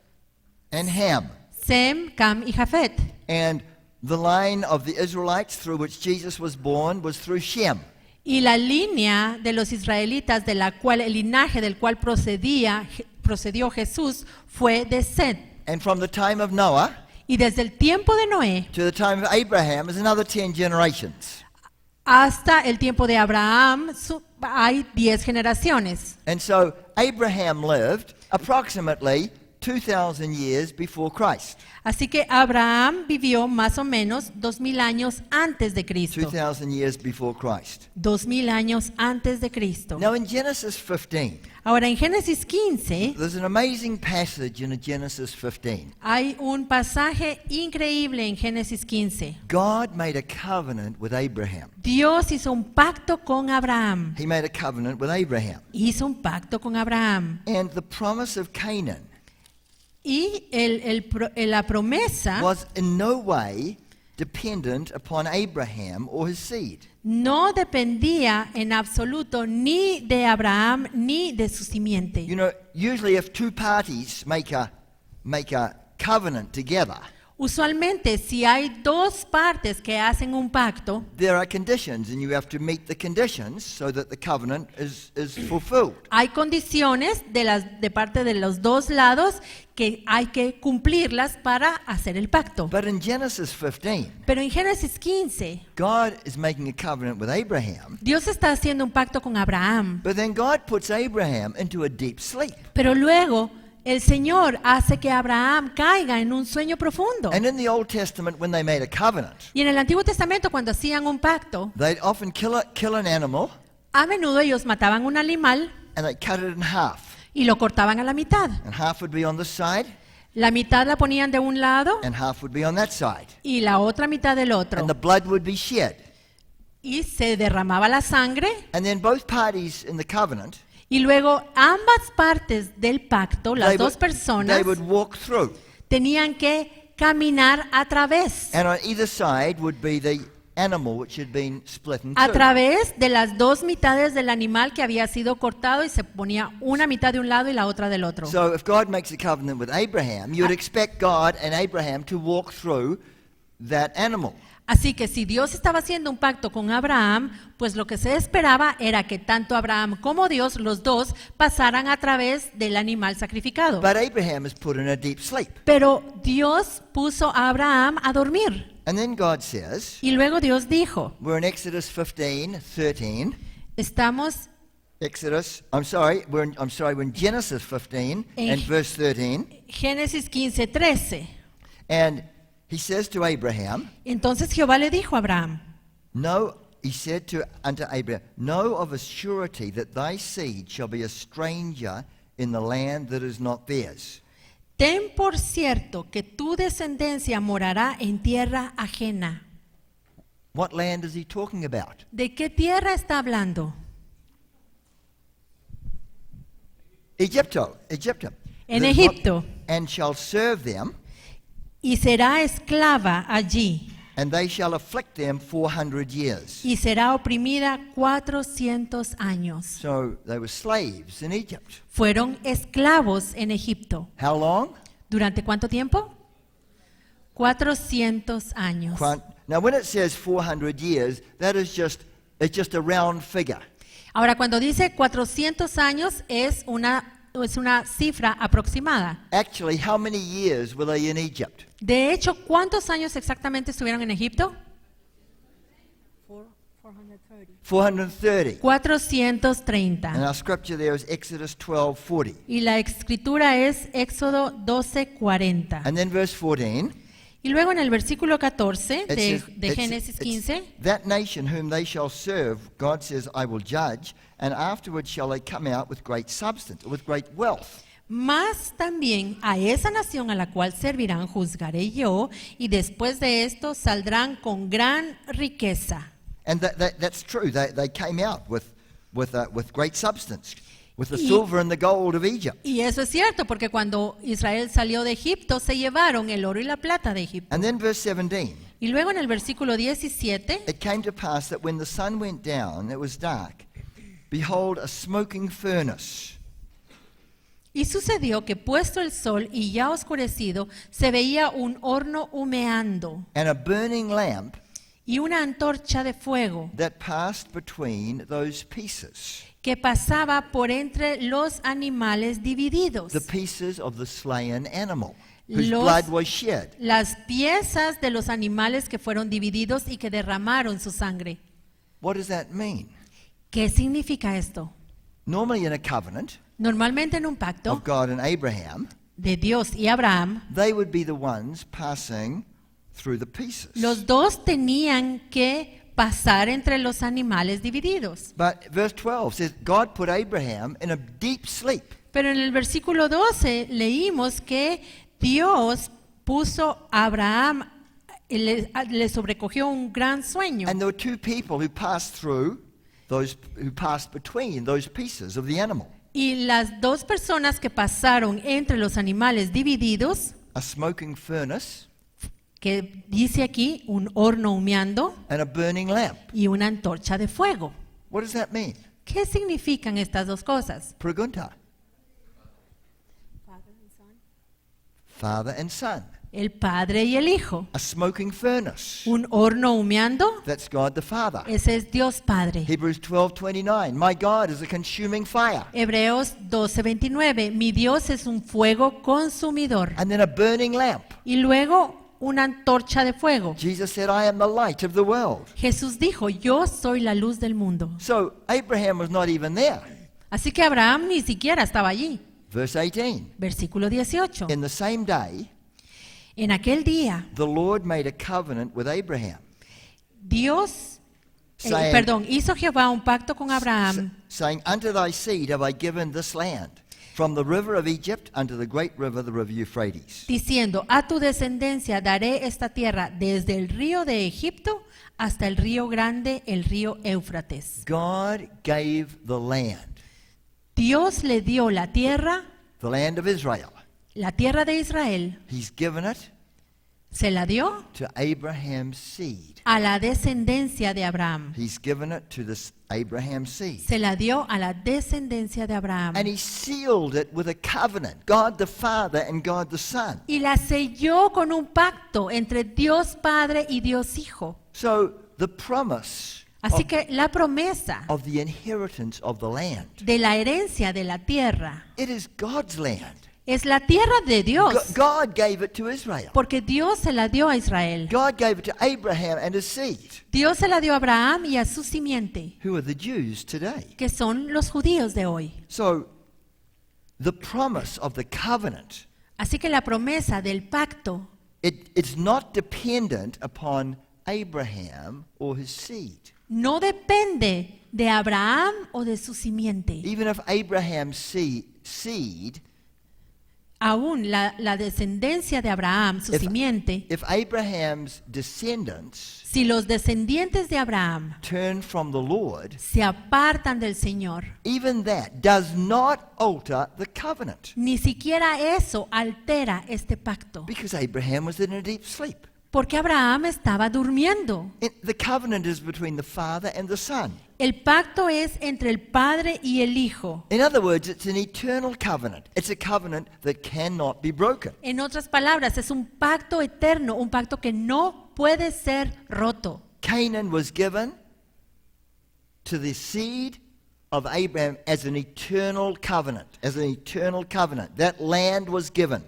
and Ham. Sem, Cam y Jafet. And the line of the Israelites through which Jesus was born was through Shem. Y la línea de los israelitas, de la cual el linaje del cual procedió Jesús, fue de Set. And from the time of Noah Y desde el tiempo de Noé to the time of Abraham is another 10 generations. hasta el tiempo de Abraham hay 10 generaciones. And so Abraham lived approximately 2,000 years before Christ. Así que Abraham vivió más o menos 2000 años antes de Cristo. 2,000 years before Christ. 2000 años antes de Cristo. Now in Genesis 15, Ahora en Génesis 15 there's an amazing passage in Genesis 15. hay un pasaje increíble en Génesis 15. God made a covenant with Abraham. Dios hizo un pacto con Abraham. He made a covenant with Abraham. Hizo un pacto con Abraham. And the promise of Canaan Y la promesa was in no way dependent upon Abraham or his seed. no dependía en absoluto ni de Abraham ni de su simiente. You know, usually if two parties make a covenant together, Usualmente, si hay dos partes que hacen un pacto, there are conditions and you have to meet the conditions so that the covenant is fulfilled. hay condiciones de parte de los dos lados que hay que cumplirlas para hacer el pacto. But in Genesis 15, Pero en Génesis 15, God is making a covenant with Abraham, Dios está haciendo un pacto con Abraham. but then God puts Abraham into a deep sleep. Pero luego el Señor hace que Abraham caiga en un sueño profundo. And in the Old Testament, when they made a covenant, Y en el Antiguo Testamento, cuando hacían un pacto, they'd often kill an animal a menudo ellos mataban un animal and they'd cut it in half. y lo cortaban a la mitad. And half would be on this side La mitad la ponían de un lado and half would be on that side. y la otra mitad del otro. And the blood would be shed. Y se derramaba la sangre. And then both parties in the covenant, Y luego ambas partes del pacto, las they dos would, personas, they would walk through. tenían que caminar a través. And on either side would be the animal which had been split in A two. través de las dos mitades del animal que había sido cortado y se ponía una mitad de un lado y la otra del otro. So if God makes a covenant with Abraham, you would expect God and Abraham to walk through that animal. Así que si Dios estaba haciendo un pacto con Abraham, pues lo que se esperaba era que tanto Abraham como Dios, los dos, pasaran a través del animal sacrificado. But Abraham is put in a deep sleep. Pero Dios puso a Abraham a dormir. And then God says, Y luego Dios dijo, we're in Exodus 15:13. estamos We're in Genesis 15 and verse 13. Génesis 15:13. And he says to Abraham, Entonces Jehová le dijo a Abraham, he said unto Abraham, know of a surety that thy seed shall be a stranger in the land that is not theirs. ten por cierto que tu descendencia morará en tierra ajena. What land is he talking about? ¿De qué tierra está hablando? Egypt. En That Egipto. And shall serve them, Y será esclava allí, and they shall afflict them 400 years. y será oprimida 400 años. So they were slaves in Egypt. Fueron esclavos en Egipto. How long? ¿Durante cuánto tiempo? 400 años. Now when it says 400 years, it's just a round figure. Ahora, cuando dice 400 años es una cifra aproximada. Actually, how many years were they in Egypt? De hecho, ¿cuántos años exactamente estuvieron en Egipto? 430. 430. And our scripture there is Exodus 12:40. Y la escritura es Éxodo 12:40. And then verse 14. Y luego en el versículo 14 it says- de it's- Génesis it's, 15, that nation whom they shall serve, God says, I will judge, and afterwards shall they come out with great substance, with great wealth. más también a esa nación a la cual servirán juzgaré yo, y después de esto saldrán con gran riqueza. And that's true. They came out with great substance, with the Y- silver and the gold of Egypt. Y eso es cierto, porque cuando Israel salió de Egipto, se llevaron el oro y la plata de Egipto. And then verse 17. Y luego en el versículo 17, It came to pass that when the sun went down, it was dark. Behold, a smoking furnace. y sucedió que puesto el sol y ya oscurecido, se veía un horno humeando And a burning lamp y una antorcha de fuego that passed between those pieces, que pasaba por entre los animales divididos, the pieces of the slain animal, whose Los- blood was shed. las piezas de los animales que fueron divididos y que derramaron su sangre. What does that mean? ¿Qué significa esto? Normally in a covenant Normalmente en un pacto of God and Abraham, de Dios y Abraham, they would be the ones passing through the pieces. los dos tenían que pasar entre los animales divididos. But verse 12 says, God put Abraham in a deep sleep. Pero en el versículo 12 leímos que Dios puso a Abraham, le sobrecogió un gran sueño. And there were two people who passed between those pieces of the animal. Y las dos personas que pasaron entre los animales divididos, A smoking furnace que dice aquí un horno humeando and a burning lamp. y una antorcha de fuego. What does that mean? ¿Qué significan estas dos cosas? Pregunta. Father and son. El Padre y el Hijo. A smoking furnace. Un horno humeando, That's God the Father. ese es Dios Padre. Hebrews 12:29. My God is a consuming fire. Hebreos 12:29, mi Dios es un fuego consumidor. And then a burning lamp. Y luego una antorcha de fuego. Jesus said, I am the light of the world. Jesús dijo, yo soy la luz del mundo. So Abraham was not even there. Así que Abraham ni siquiera estaba allí. Verse 18. Versículo 18. In the same day, En aquel día, the Lord made a covenant with Abraham, Dios, saying, hizo Jehová un pacto con Abraham, saying, Unto thy seed have I given this land, from the river of Egypt unto the great river, the river Euphrates. diciendo, a tu descendencia daré esta tierra desde el río de Egipto hasta el río grande, el río Éufrates. God gave the land, Dios le dio la tierra the land of Israel. de Israel. He's given it Se la dio to Abraham's seed. a la descendencia de Abraham. He's given it to this Abraham's seed. Se la dio a la descendencia de Abraham. And he sealed it with a covenant, God the Father and God the Son. Y la selló con un pacto entre Dios Padre y Dios Hijo. So the promise Así que la promesa of the inheritance of the land, de la herencia de la tierra it is God's land. es la tierra de Dios, God gave it to Israel. porque Dios se la dio a Israel. God gave it to Abraham and his seed, Dios se la dio a Abraham y a su simiente, who are the Jews today. que son los judíos de hoy. So the promise of the covenant, Así que la promesa del pacto it's not dependent upon Abraham or his seed. no depende de Abraham o de su simiente. Even if Abraham's seed, Aún la descendencia de Abraham, su If- simiente, if Abraham's descendants si los descendientes de Abraham turn from the Lord, se apartan del Señor, even that does not alter the covenant, ni siquiera eso altera este pacto, because Abraham was in a deep sleep. porque Abraham estaba durmiendo. The covenant is between the Father and the Son. El pacto es entre el Padre y el Hijo. In other words, it's an eternal covenant. It's a covenant that cannot be broken. En otras palabras, es un pacto eterno, un pacto que no puede ser roto. Canaan was given to the seed of Abraham as an eternal covenant. As an eternal covenant. That land was given.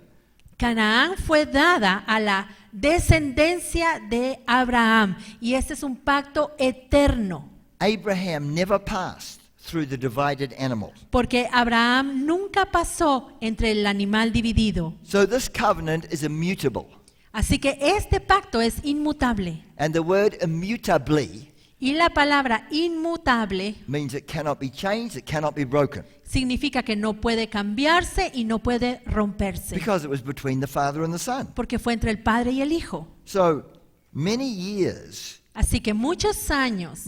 Canaán fue dada a la descendencia de Abraham y este es un pacto eterno, Abraham never passed through the divided animals. porque Abraham nunca pasó entre el animal dividido. So this covenant is immutable. Así que este pacto es inmutable. And the word immutably Y la palabra inmutable means it cannot be changed, it cannot be broken. significa que no puede cambiarse y no puede romperse, Because it was between the Father and the Son. porque fue entre el Padre y el Hijo. So many years Así que muchos años,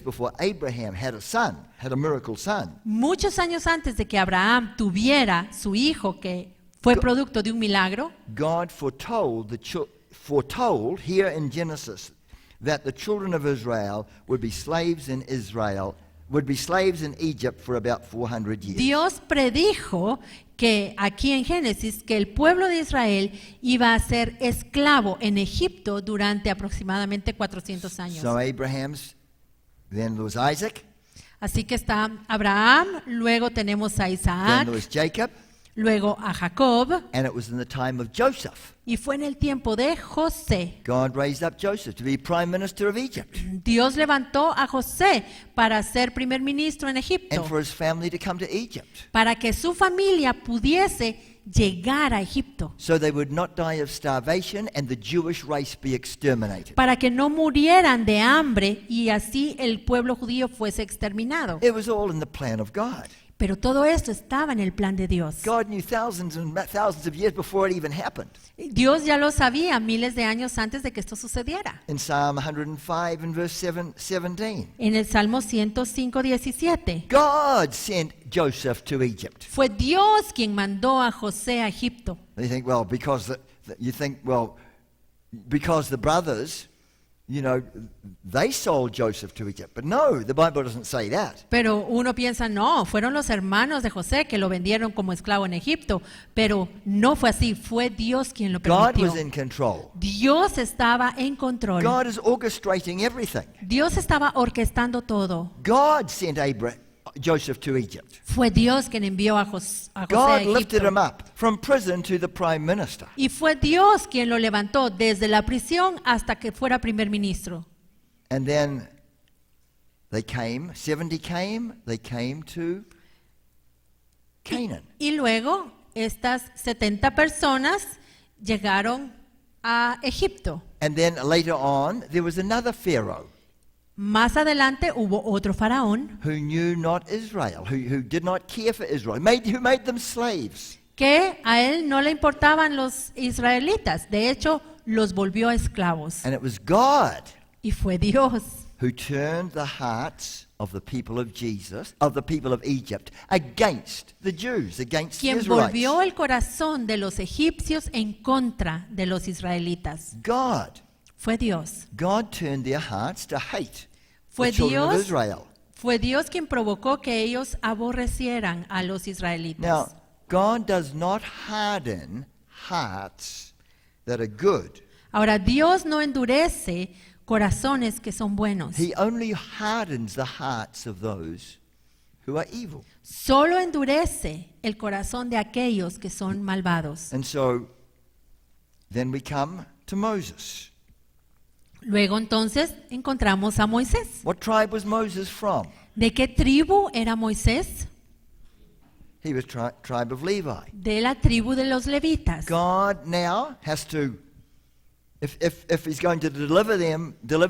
before Abraham had a son, had a miracle son, muchos años antes de que Abraham tuviera su hijo que fue producto de un milagro, God foretold here in Genesis that the children of Israel would be slaves in Egypt for about 400 years. Dios predijo que aquí en Génesis que el pueblo de Israel iba a ser esclavo en Egipto durante aproximadamente 400 años. So then there was Isaac, Así que está Abraham, luego tenemos a then Isaac, there was Jacob, luego a Jacob, and it was in the time of Joseph. y fue en el tiempo de José. God raised up Joseph to be prime minister of Egypt Dios levantó a José para ser primer ministro en Egipto, and for his family to come to Egypt para que su familia pudiese llegar a Egipto, so they would not die of starvation and the Jewish race be exterminated. para que no murieran de hambre y así el pueblo judío fuese exterminado. It was all in the plan of God. Pero todo esto estaba en el plan de Dios. God knew thousands and thousands of years before it even happened. Dios ya lo sabía miles de años antes de que esto sucediera. In Psalm 105 and verse 17, En el Salmo 105, 17, God sent Joseph to Egypt. fue Dios quien mandó a José a Egipto. You think, well, because the brothers, they sold Joseph to Egypt. But no, the Bible doesn't say that. Pero uno piensa, no, fueron los hermanos de José que lo vendieron como esclavo en Egipto. Pero no fue así, fue Dios quien lo God permitió. was in control. Dios estaba en control. God is orchestrating everything. Dios estaba orquestando todo. God sent Joseph to Egypt. Fue Dios quien envió a José a God lifted Egipto. him up from prison to the prime minister. Y fue Dios quien lo levantó desde la prisión hasta que fuera primer ministro. And then 70 came to Canaan. Y luego estas 70 personas llegaron a Egipto. And then later on, there was another Pharaoh Más adelante hubo otro faraón who knew not Israel, who did not care for Israel, who made them slaves. que a él no le importaban los israelitas. De hecho, los volvió esclavos. And it was God Y fue Dios who turned the hearts of the people of Jesus, of the people of Egypt, against the Jews, against the quien Israelites. volvió el corazón de los egipcios en contra de los israelitas. God. Fue Dios. God turned their hearts to hate Fue the children of Dios, Israel. fue Dios quien provocó que ellos aborrecieran a los israelitas. Now, God does not harden hearts that are good. Ahora, Dios no endurece corazones que son buenos. He only hardens the hearts of those who are evil. Solo endurece el corazón de aquellos que son malvados. And so, then we come to Moses. Luego entonces encontramos a Moisés. What tribe was Moses from? ¿De qué tribu era Moisés? He was tribe of Levi. De la tribu de los levitas. God now has to, if he's going to deliver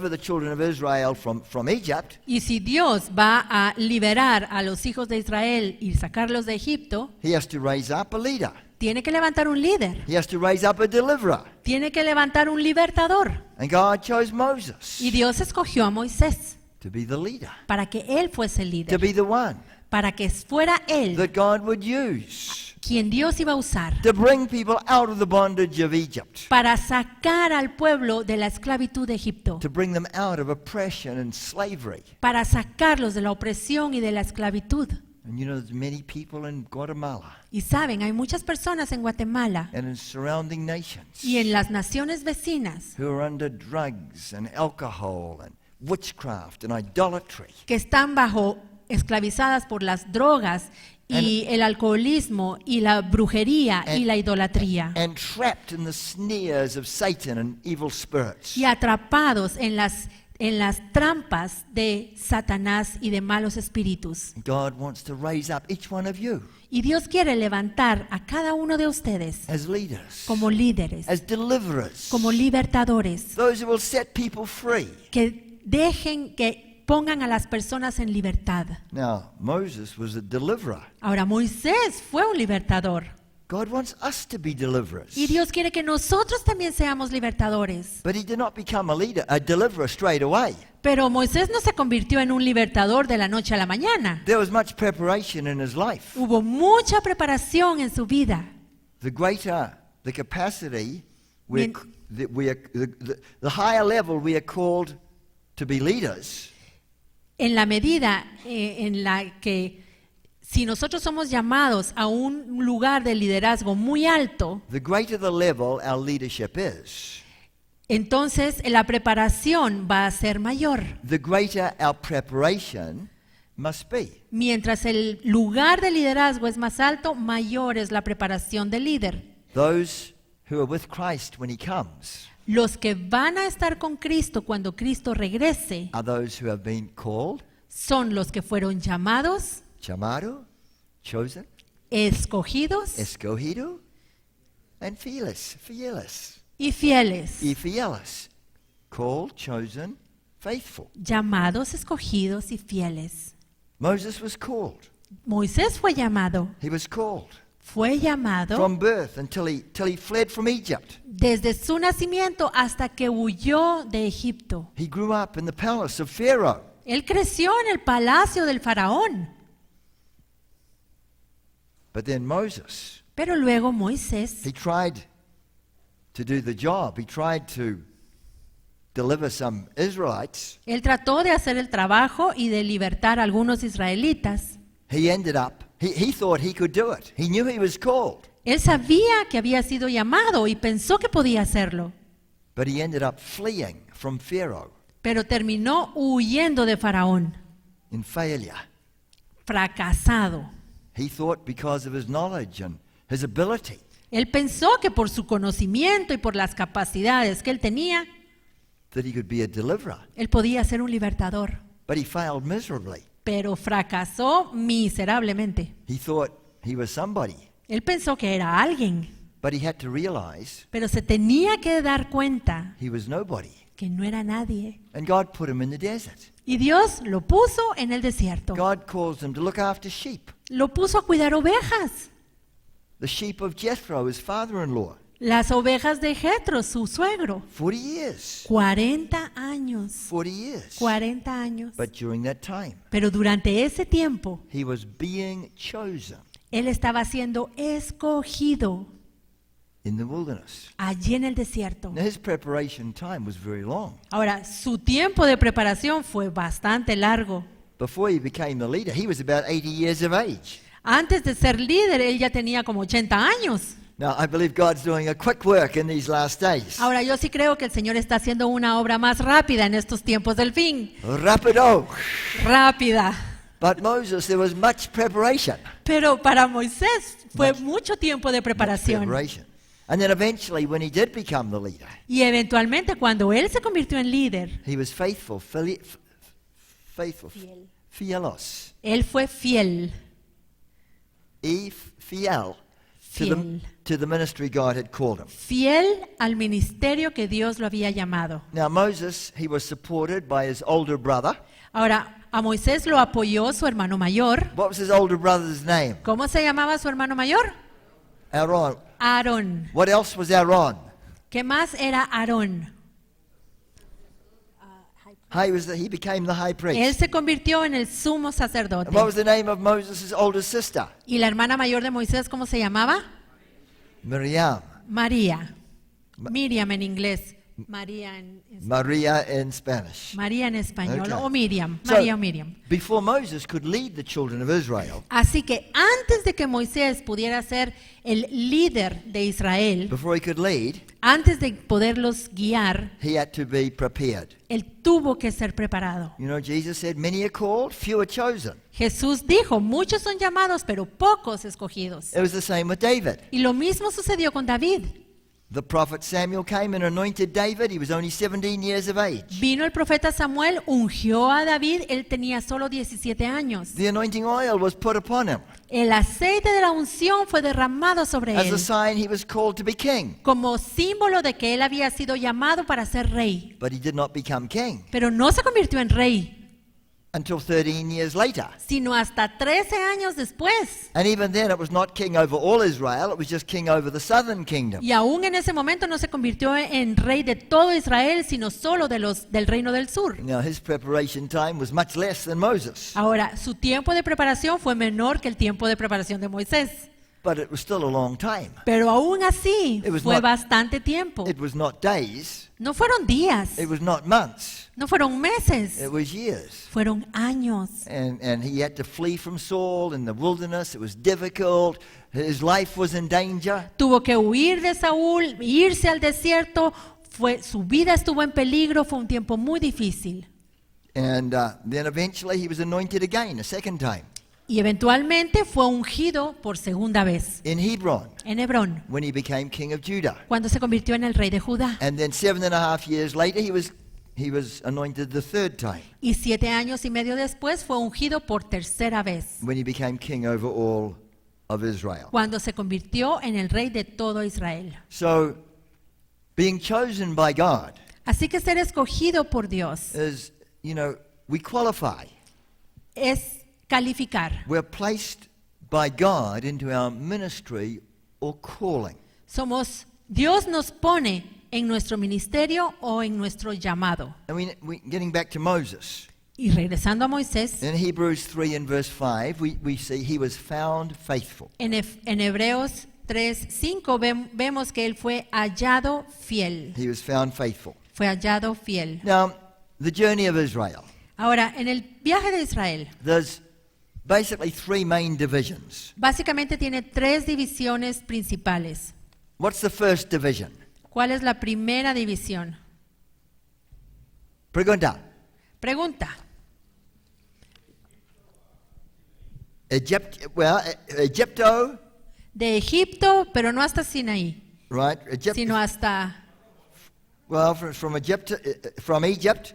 the children of Israel from Egypt, Y si Dios va a liberar a los hijos de Israel y sacarlos de Egipto, he has to raise up a leader. tiene que levantar un líder, He has to raise up a deliverer. tiene que levantar un libertador. And God chose Moses Y Dios escogió a Moisés to be the leader, para que él fuese el to líder, be the one para que fuera él that God would use quien Dios iba a usar to bring people out of the bondage of Egypt, para sacar al pueblo de la esclavitud de Egipto, to bring them out of oppression and slavery. para sacarlos de la opresión y de la esclavitud. And you know, there's many people in Guatemala Y saben, hay muchas personas en Guatemala and in surrounding nations y en las naciones vecinas who are under drugs and alcohol and witchcraft and idolatry. que están esclavizadas por las drogas y el alcoholismo y la brujería y la idolatría, And trapped in the snares of Satan and evil spirits. y atrapados en las trampas de Satanás y de malos espíritus. God wants to raise up each one of you Y Dios quiere levantar a cada uno de ustedes as leaders, como líderes, as deliverers, como libertadores, those who will set people free. que pongan a las personas en libertad. Now, Moses was a deliverer. Ahora, Moisés fue un libertador. God wants us to be deliverers. Y Dios quiere que nosotros también seamos libertadores. But he did not become a deliverer straight away. Pero Moisés no se convirtió en un libertador de la noche a la mañana. There was much preparation in his life. Hubo mucha preparación en su vida. The greater the capacity, Bien. the higher level we are called to be leaders, En la medida en la que si nosotros somos llamados a un lugar de liderazgo muy alto, the greater the level our leadership is, entonces la preparación va a ser mayor. the greater our preparation must be. Mientras el lugar de liderazgo es más alto, mayor es la preparación del líder. Those who are with Christ when he comes Los que van a estar con Cristo cuando Cristo regrese are those who have been called, son los que fueron llamados, chamado, chosen, escogidos escogido, and fearless, y fieles. y fieles, called, chosen, faithful. Llamados, escogidos y fieles. Moses was called. Moisés fue llamado. He was called Fue llamado from birth till he fled from Egypt. desde su nacimiento hasta que huyó de Egipto. He grew up in the palace of Pharaoh. Él creció en el palacio del faraón. But then Moses, Pero luego Moisés, he tried to do the job. He tried to deliver some Israelites. él trató de hacer el trabajo y de libertar a algunos israelitas. He ended up, he thought he could do it. He knew he was called. Él sabía que había sido llamado y pensó que podía hacerlo, But he ended up fleeing from Pharaoh pero terminó huyendo de Faraón, in failure. fracasado. He thought because of his knowledge and his ability Él pensó que por su conocimiento y por las capacidades que él tenía, that he could be a deliverer. él podía ser un libertador, But he failed miserably. pero fracasó miserablemente. He thought he was somebody. Él pensó que era alguien, But he had to realize pero se tenía que dar cuenta he was nobody. que no era nadie. And God put him in the desert. Y Dios lo puso en el desierto. God calls him to look after sheep. Lo puso a cuidar ovejas. The sheep of Jethro, his father-in-law. Las ovejas de Jetro, su suegro. 40 years. 40 años. 40 years. 40 años. But during that time, Pero durante ese tiempo, he was being chosen él estaba siendo escogido in the wilderness. allí en el desierto. Now, his preparation time was very long. Ahora, su tiempo de preparación fue bastante largo. Before he became the leader, he was about 80 years of age. Antes de ser líder, él ya tenía como 80 años. Now, I believe God's doing a quick work in these last days. Ahora, yo sí creo que el Señor está haciendo una obra más rápida en estos tiempos del fin. Rapido. Rápida. But Moses, there was much preparation. Pero para Moisés fue mucho tiempo de preparación. Preparation. And then eventually, when he did become the leader, Y eventualmente, cuando él se convirtió en líder, he was faithful, fielos, él fue fiel. fiel Fiel. to the ministry God had called him. Fiel al ministerio que Dios lo había llamado. Now Moses, he was supported by his older brother. Ahora, a Moisés lo apoyó su hermano mayor. What was his older brother's name? ¿Cómo se llamaba su hermano mayor? Aaron. Aarón. What else was Aaron? ¿Qué más era Aarón? He became the high Él priest. se convirtió en el sumo sacerdote. And what was the name of Moses' older sister? ¿Y la hermana mayor de Moisés cómo se llamaba? Miriam. María. Miriam en inglés. María en Maria in Spanish. María en español. Okay. O Miriam. So, María o Miriam. before Moses could lead the children of Israel, Así que antes de que Moisés pudiera ser el líder de Israel, before he could lead, antes de poderlos guiar, he had to be prepared. él tuvo que ser preparado. You know, Jesus said, many are called, few are chosen. Jesús dijo, muchos son llamados, pero pocos escogidos. It was the same with David. Y lo mismo sucedió con David. The prophet Samuel came and anointed David. He was only 17 years of age. Vino el profeta Samuel, ungió a David, él tenía solo 17 años. The anointing oil was put upon him. El aceite de la unción fue derramado sobre As a él, sign he was called to be king. como símbolo de que él había sido llamado para ser rey. But he did not become king Pero no se convirtió en rey, until 13 years later. sino hasta 13 años después. And even then it was not king over all Israel, it was just king over the southern kingdom. Y aún en ese momento no se convirtió en rey de todo Israel, sino solo del reino del sur. Now his preparation time was much less than Moses, Ahora, su tiempo de preparación fue menor que el tiempo de preparación de Moisés. but it was still a long time. Pero aún así, It was fue not- bastante tiempo. It was not days, No fueron días, it was not months, no fueron meses, it was years. fueron años. And he had to flee from Saul in the wilderness. It was difficult. His life was in danger. Tuvo que huir de Saúl, irse al desierto, su vida estuvo en peligro, fue un tiempo muy difícil. And then eventually he was anointed again, a second time, Y eventualmente fue ungido por segunda vez in Hebron, en Hebrón, when he became king of Judah. cuando se convirtió en el rey de Judá. And then 7.5 years later, he was anointed the third time, Y 7 años y medio después fue ungido por tercera vez, when he became king over all of Israel. cuando se convirtió en el rey de todo Israel. So, being chosen by God Así que ser escogido por Dios is, we qualify. es calificar. We're placed by God into our ministry or calling. Dios nos pone en nuestro ministerio o en nuestro llamado. I mean, getting back to Moses, Y regresando a Moisés, in Hebrews 3 and verse 5, we see he was found faithful. en Hebreos 3:5 vemos que él fue hallado fiel. He was found faithful. Fue hallado fiel. Now, the journey of Israel, Ahora, en el viaje de Israel, there's basically three main divisions. básicamente tiene 3 divisiones principales. What's the first division? ¿Cuál es la primera división? Pregunta. Pregunta. Egypto, De Egipto, pero no hasta Sinaí, right? sino hasta From Egypt,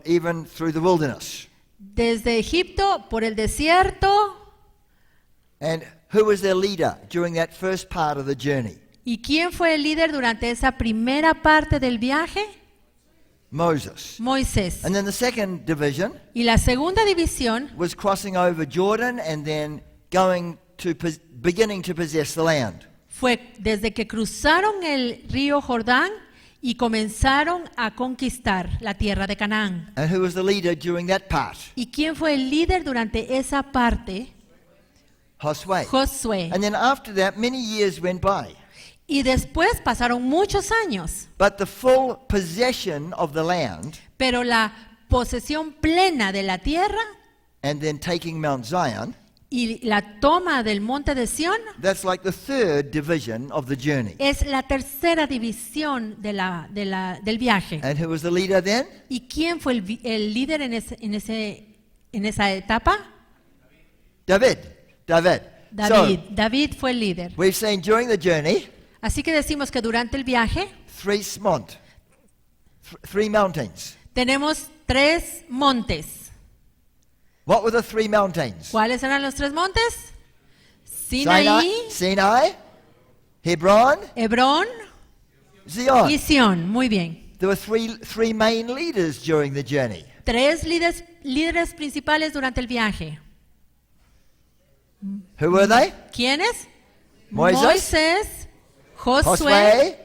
even through the wilderness. desde Egipto por el desierto. And who was their leader during that first part of the journey? ¿Y quién fue el líder durante esa primera parte del viaje? Moses. Moisés. And then the second division Y la segunda división was crossing over Jordan and then beginning to possess the land. fue desde que cruzaron el río Jordán y comenzaron a conquistar la tierra de Canaán. And who was the leader during that part? ¿Y quién fue el líder durante esa parte? Josué. Josué. And then after that, many years went by. Y después pasaron muchos años, But the full possession of the land pero la posesión plena de la tierra and then taking Mount Zion, y la toma del monte de Sión that's like the third division of the journey. es la tercera división del viaje. And who was the leader then? ¿Y quién fue el líder en esa etapa? David. David. So, David fue el líder. we've seen during the journey Así que decimos que durante el viaje three mountains. tenemos 3 montes. What were the 3 mountains? ¿Cuáles eran los 3 montes? Sinaí, Sinai, Hebron, Hebrón Zion. y Sión. Muy bien. There were three main leaders during the journey. 3 líderes principales durante el viaje. Who were they? ¿Quiénes? Moisés, Josué Josué,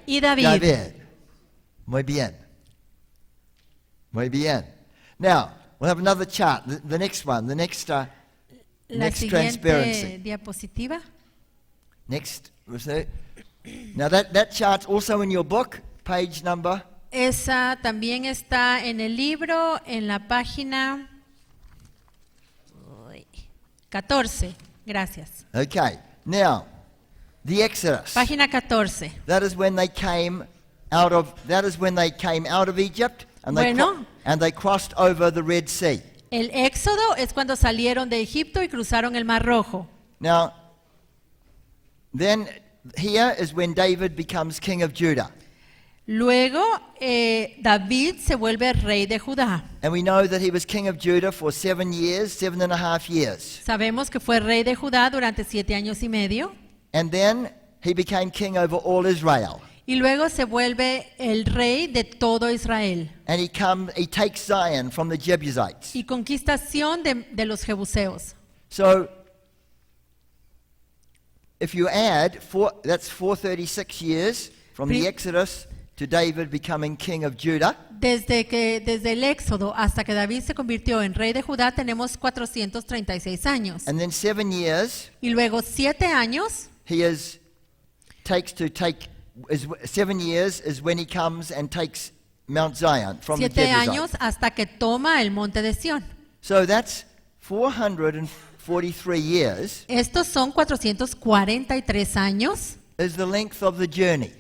y David. David. Muy bien. Muy bien. Now, we'll have another chart. The next one, the next La next siguiente transparency. diapositiva. Next. Now that chart's also in your book, page number. Esa también está en el libro, en la página 14. Gracias. Okay. Now, the Exodus. Página 14. That is when they came out of Egypt and Bueno. and they crossed over the Red Sea. El Éxodo es cuando salieron de Egipto y cruzaron el Mar Rojo. Now, then here is when David becomes king of Judah. Luego David se vuelve rey de Judá. And we know that he was king of Judah for 7 years, 7.5 years. Sabemos que fue rey de Judá durante 7 años y medio. And then he became king over all Israel. Y luego se vuelve el rey de todo Israel. And he takes Zion from the Jebusites. Y conquistación de los jebuseos. So, if you add, that's 436 years from the Exodus to David becoming king of Judah. Desde el Éxodo hasta que David se convirtió en rey de Judá tenemos 436 años. And then 7 years, Y luego 7 años, 7 years is when he comes and takes Mount Zion from the 7 Jebusites. años hasta que toma el monte de Sión. So that's 443 years Estos son 443 años, is the length of the journey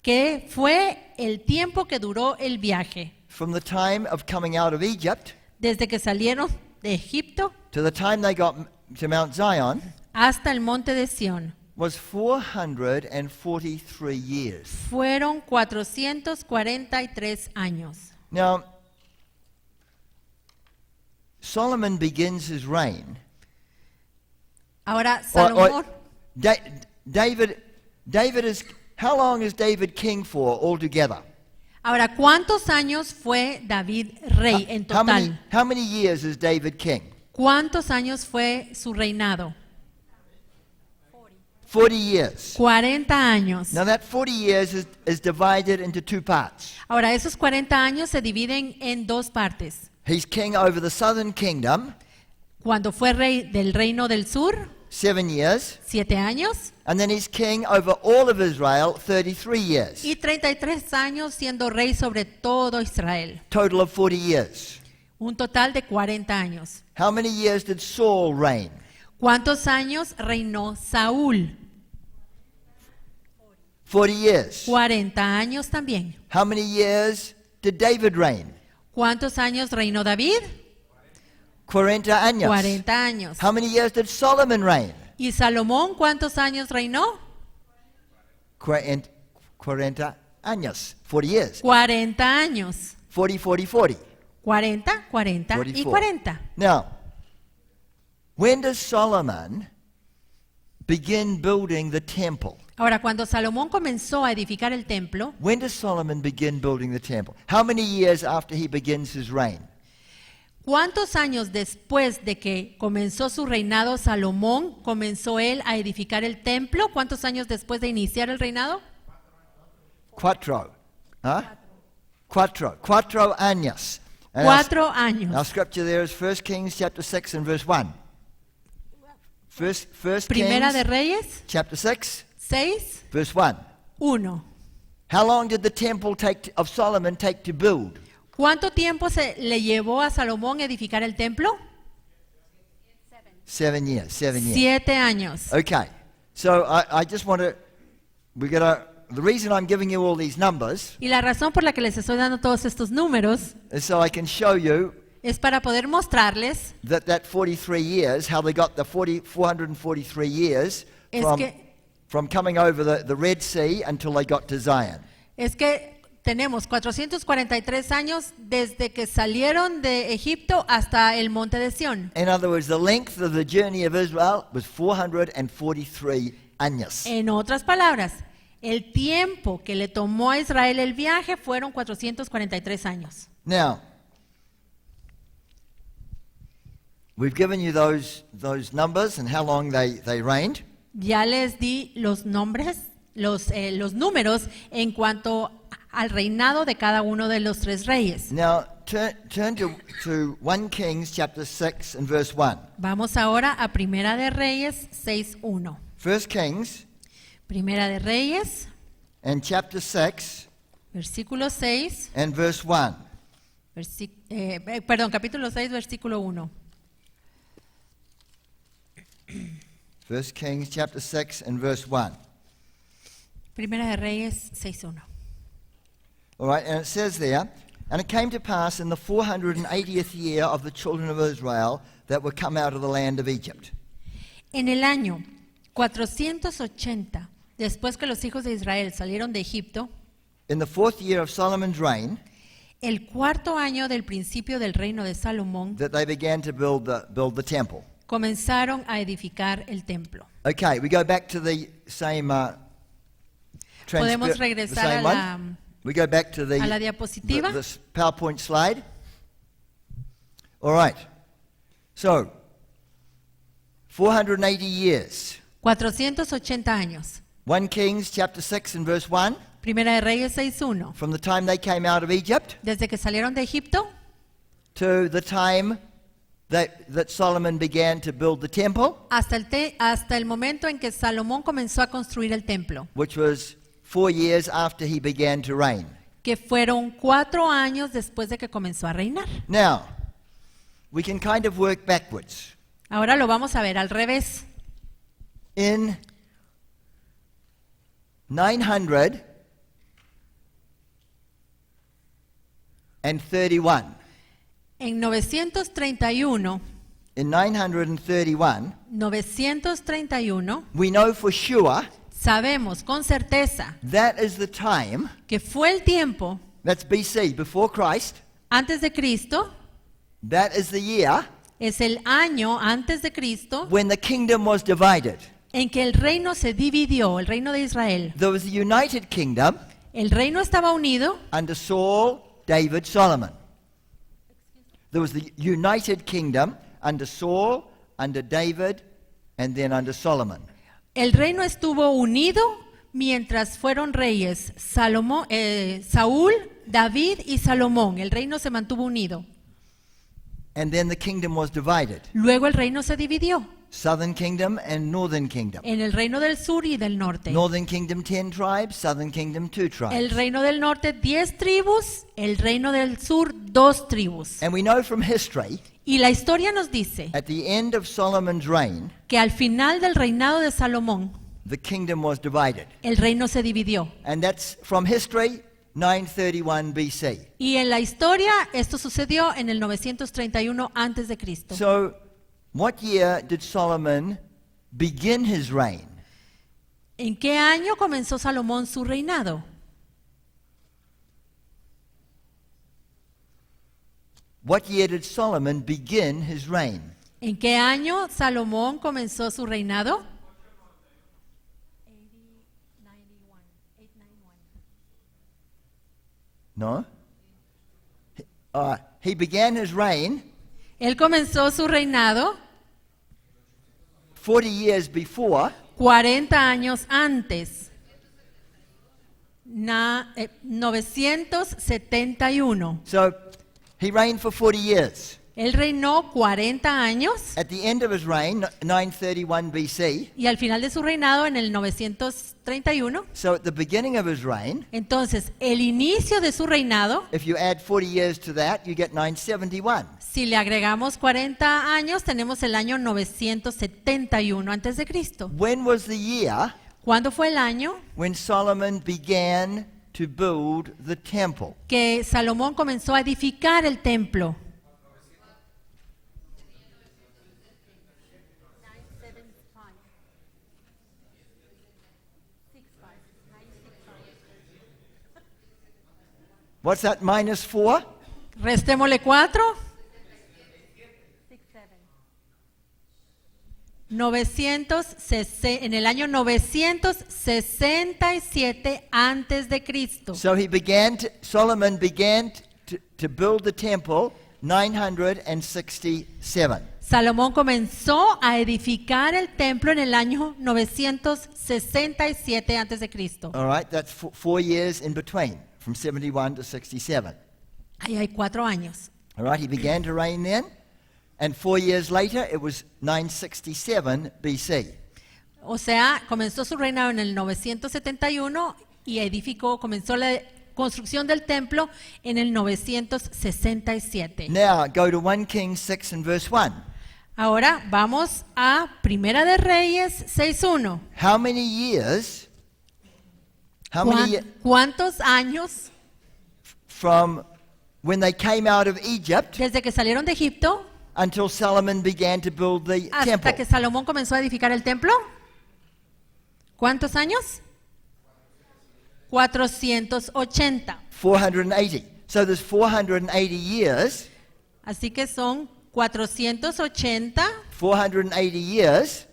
que fue el tiempo que duró el viaje. from the time of coming out of Egypt Desde que salieron de Egipto to the time they got to Mount Zion hasta el monte de Sión. was 443 years. Fueron 443 años. Now, Solomon begins his reign. Ahora or Salomón, David is, how long is David king for altogether? ahora ¿cuántos años fue David rey en total? How many years is David king? ¿Cuántos años fue su reinado? 40 years. 40 años. Now that 40 years is divided into 2 parts. Ahora esos 40 años se dividen en 2 partes. He's king over the southern kingdom, Cuando fue rey del reino del sur, 7 years, 7 años, and then he's king over all of Israel, 33 years. y 33 años siendo rey sobre todo Israel. Total of 40 years. Un total de 40 años. How many years did Saul reign? ¿Cuántos años reinó Saúl? 40 years. 40 años también. How many years did David reign? ¿Cuántos años reinó David? 40 años. 40 años. How many years did Solomon reign? ¿Y Salomón cuántos años reinó? 40 años. 40 years. 40 años. 40, 40, 40. 40, 40 y 44. 40. Now, when does Solomon begin building the temple? Ahora, cuando Salomón comenzó a edificar el templo, When does Solomon begin building the temple? How many years after he begins his reign? ¿Cuántos años después de que comenzó su reinado Salomón, comenzó él a edificar el templo? ¿Cuántos años después de iniciar el reinado? Cuatro. Huh? Cuatro años. And 4 Our años. scripture there is 1 Kings chapter 6 and verse 1. First Primera Kings de Reyes chapter 6, 6, verse 1. 1. How long did the temple of Solomon take to build? ¿Cuánto tiempo se le llevó a Salomón edificar el templo? 7 years. 7 años. Okay. So I just want to, the reason I'm giving you all these numbers Y la razón por la que les estoy dando todos estos números is so I can show you es para poder mostrarles that 43 years, how they got the 443 years Es from, que- from coming over the Red Sea until they got to Zion. es que tenemos 443 años desde que salieron de Egipto hasta el monte de Sión. In other words, the length of the journey of Israel was 443 años. En otras palabras, el tiempo que le tomó a Israel el viaje fueron 443 años. Now, we've given you those numbers and how long they reigned. Ya les di los nombres, los números en cuanto al reinado de cada uno de los 3 reyes. Now, turn to 1 Kings chapter 6 and verse 1. Vamos ahora a Primera de Reyes 6:1. 1 Kings Primera de Reyes, and chapter 6 versículo 6, and verse 1. capítulo 6, versículo 1. 1 Kings chapter 6 and verse 1. Primera de Reyes 6:1. All right, and it says there, and it came to pass in the 480th year of the children of Israel that were come out of the land of Egypt. En el año 480, después que los hijos de Israel salieron de Egipto, In the 4th year of Solomon's reign, el 4º año del principio del reino de Salomón, that they began to build the temple. comenzaron a edificar el templo. Okay, we go back to the same Podemos the regresar same one. We go back to a la diapositiva. the PowerPoint slide. All right. So, 480 years. 480 años. 1 Kings chapter 6 and verse 1. Primera de Reyes 6:1. From the time they came out of Egypt Desde que salieron de Egipto to the time that Solomon began to build the temple, hasta el momento en que Salomón comenzó a construir el templo, which was 4 years after he began to reign. que fueron 4 años después de que comenzó a reinar. Now, we can kind of work backwards. Ahora lo vamos a ver al revés. In 931, En 931, in 931, we know for sure sabemos con certeza that is the time, que fue el tiempo that's BC, before Christ, antes de Cristo, that is the year es el año antes de Cristo when the kingdom was divided. en que el reino se dividió, el reino de Israel. There was a united kingdom El reino estaba unido under Saul, David, Solomon. There was the united kingdom under Saul, under David, and then under Solomon. El reino estuvo unido mientras fueron reyes Saúl, David y Salomón. El reino se mantuvo unido. And then the kingdom was divided. Luego el reino se dividió Southern kingdom and northern kingdom. en el reino del sur y del norte. Northern kingdom 10 tribes, southern kingdom 2 El tribes. reino del norte 10 tribus, el reino del sur 2 tribus. And we know from history, Y la historia nos dice at the end of Solomon's reign, que al final del reinado de Salomón, the kingdom was divided. el reino se dividió. And that's from history, 931 BC. Y en la historia esto sucedió en el 931 antes de Cristo. So, what year did Solomon begin his reign? ¿En qué año comenzó Salomón su reinado? What year did Solomon begin his reign? ¿En qué año Salomón comenzó su reinado? No? He began his reign Él comenzó su reinado 40 years before 40 años antes. 971. So he reigned for 40 years. Él reinó 40 años At the end of his reign, 931 BC, y al final de su reinado en el 931, so at the beginning of his reign, entonces el inicio de su reinado, if you add 40 years to that, you get 971. si le agregamos 40 años, tenemos el año 971 antes de Cristo. When was the year ¿Cuándo fue el año when Solomon began to build the temple? que Salomón comenzó a edificar el templo? What's that, minus 4? Restémosle 4. 960 en el año 967 antes de Cristo. So Solomon began to build the temple 967. Salomón comenzó a edificar el templo en el año 967 antes de Cristo. All right, that's 4 years in between, from 71 to 67. Ahí hay 4 años. All right, he began to reign then, and 4 years later, it was 967 BC. O sea, comenzó su reinado en el 971 y comenzó la construcción del templo en el 967. Now, go to 1 Kings 6 and verse 1. Ahora vamos a Primera de Reyes 6:1. How many years, ¿Cuántos años from when they came out of Egypt desde que salieron de Egipto until Solomon began to build the hasta temple? que Salomón comenzó a edificar el templo? ¿Cuántos años? 480. 480. So there's 480 years. Así que son 480. 480 years.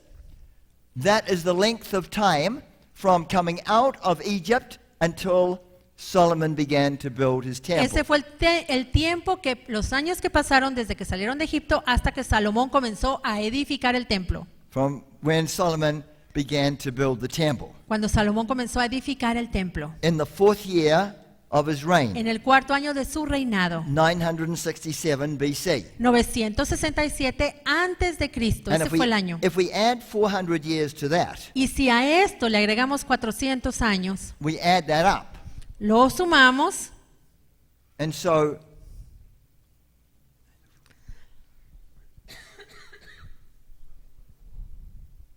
That is the length of time from coming out of Egypt until Solomon began to build his temple. Ese fue el tiempo los años que pasaron desde que salieron de Egipto hasta que Salomón comenzó a edificar el templo. From when Solomon began to build the temple. Cuando Salomón comenzó a edificar el templo. In the 4th year of his reign, En el 4º año de su reinado. 967 BC. 967 antes de Cristo. And Ese fue el año. if we add 400 years to that, Y si a esto le agregamos 400 años, we add that up. lo sumamos, And so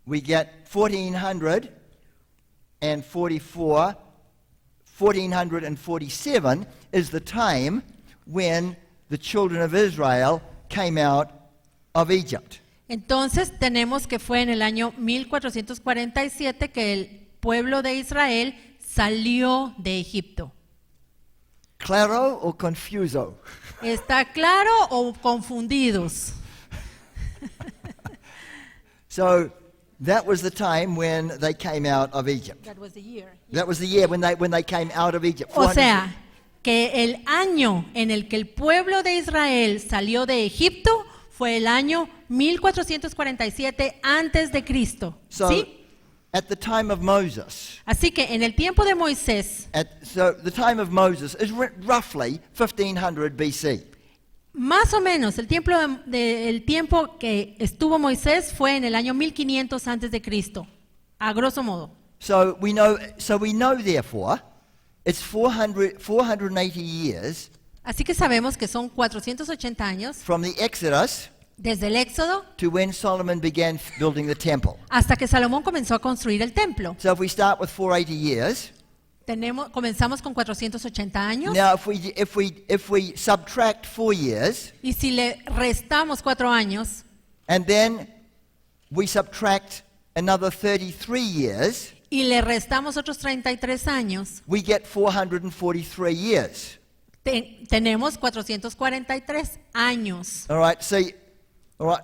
we get 1444. 1447 is the time when the children of Israel came out of Egypt. entonces tenemos que fue en el año 1447 que el pueblo de Israel salió de Egipto. Claro o confuso? ¿Está claro o confundidos? So that was the time when they came out of Egypt. That was the year. That was the year when they came out of Egypt. O sea, que el año en el que el pueblo de Israel salió de Egipto fue el año 1447 antes de Cristo. So ¿Sí? at the time of Moses, Así que en el tiempo de Moisés, so the time of Moses is roughly 1500 BC. más o menos el tiempo que estuvo Moisés fue en el año 1500 antes de Cristo, a grosso modo. So we know therefore it's 480 years Así que sabemos que son 480 años from the Exodus desde el Éxodo to when Solomon began building the temple. hasta que Salomón comenzó a construir el templo. So if we start with 480 years, Comenzamos con 480 años. now if we subtract 4 years Y si le restamos 4 años and then we subtract another 33 years, y le restamos otros 33 años, we get 443 years. tenemos 443 años. All right,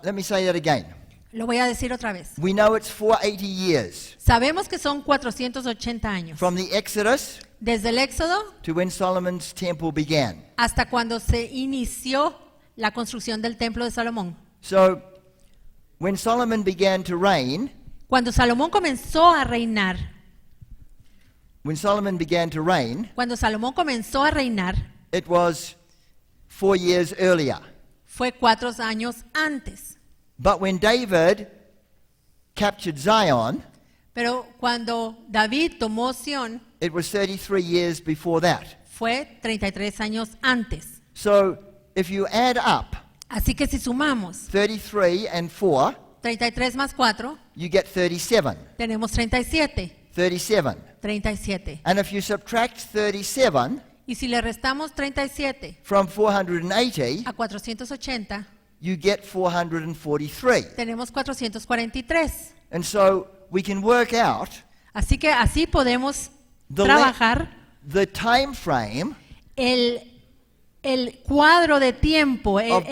let me say that again. Lo voy a decir otra vez. We know it's 480 years Sabemos que son 480 años. from the Exodus Desde el Éxodo to when Solomon's temple began. hasta cuando se inició la construcción del templo de Salomón. So, when Solomon began to reign, Cuando Salomón comenzó a reinar, cuando Salomón comenzó a reinar, it was 4 years earlier. fue 4 años antes. But when David captured Zion, Pero cuando David tomó Sión, it was 33 years before that. fue 33 años antes. So, if you add up Así que si sumamos 33 and 4, 33 más 4, you get 37. tenemos 37. 37. 37. And if you subtract 37 Y si le restamos 37 from 480, a 480, you get 443. tenemos 443. And so we can work out Así que así podemos the, trabajar the time frame el cuadro de tiempo, Of-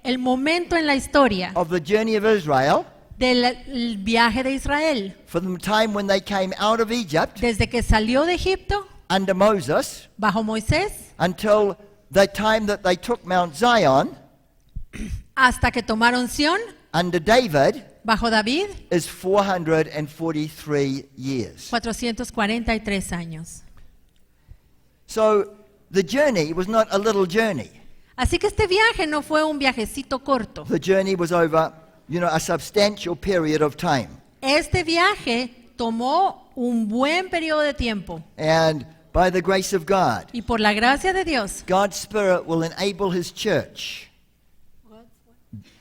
el momento en la historia of the journey of Israel del viaje de Israel. from the time when they came out of Egypt Desde que salió de Egipto, under Moses bajo Moisés, until the time that they took Mount Zion hasta que tomaron Sión, under David bajo David, is 443 years. 443 años. So the journey was not a little journey. Así que este viaje no fue un viajecito corto. The journey was over, a substantial period of time. Este viaje tomó un buen periodo de tiempo And by the grace of God, y por la gracia de Dios, God's Spirit will enable His church.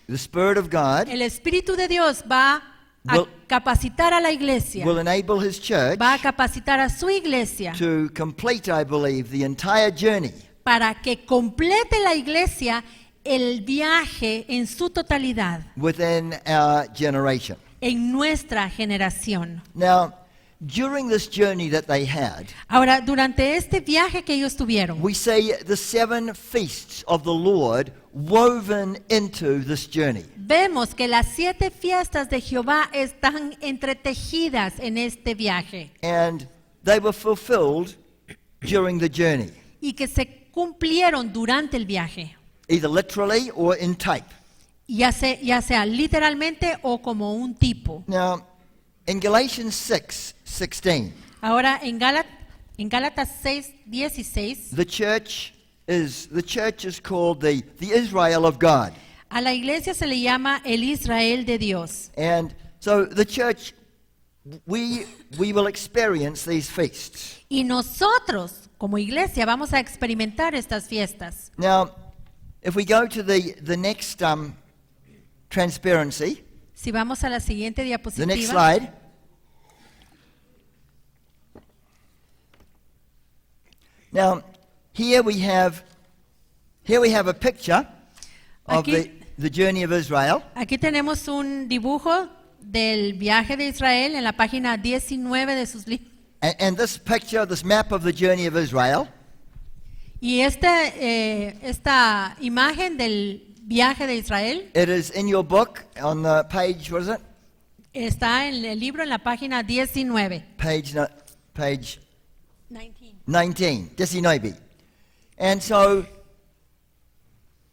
The Spirit of God el Espíritu de Dios va a Will- capacitar a la iglesia, will enable His church va a capacitar a su iglesia to complete, I believe, the entire journey para que complete la iglesia el viaje en su totalidad within our generation. en nuestra generación. Now, during this journey that they had, Ahora, durante este viaje que ellos tuvieron, we see the 7 feasts of the Lord woven into this journey. vemos que las 7 fiestas de Jehová están entretejidas en este viaje And they were fulfilled during the journey, y que se cumplieron durante el viaje, either literally or in type. ya sea literalmente o como un tipo. Now, in Galatians 6:16, Ahora, en Gálatas 6:16, the church is called the Israel of God. a la iglesia se le llama el Israel de Dios. And so the church, we will experience these feasts. Y nosotros, como iglesia, vamos a experimentar estas fiestas. Now, if we go to the next transparency, Si vamos a la siguiente the next diapositiva, slide. Now, here we have a picture of Aquí- the journey of Israel. aquí tenemos un dibujo del viaje de Israel en la página 19 de sus libros. And this picture, this map of the journey of Israel, Y esta imagen del viaje de Israel it is in your book on the page, what is it? está en el libro en la página 19. Page 19, 19. And so,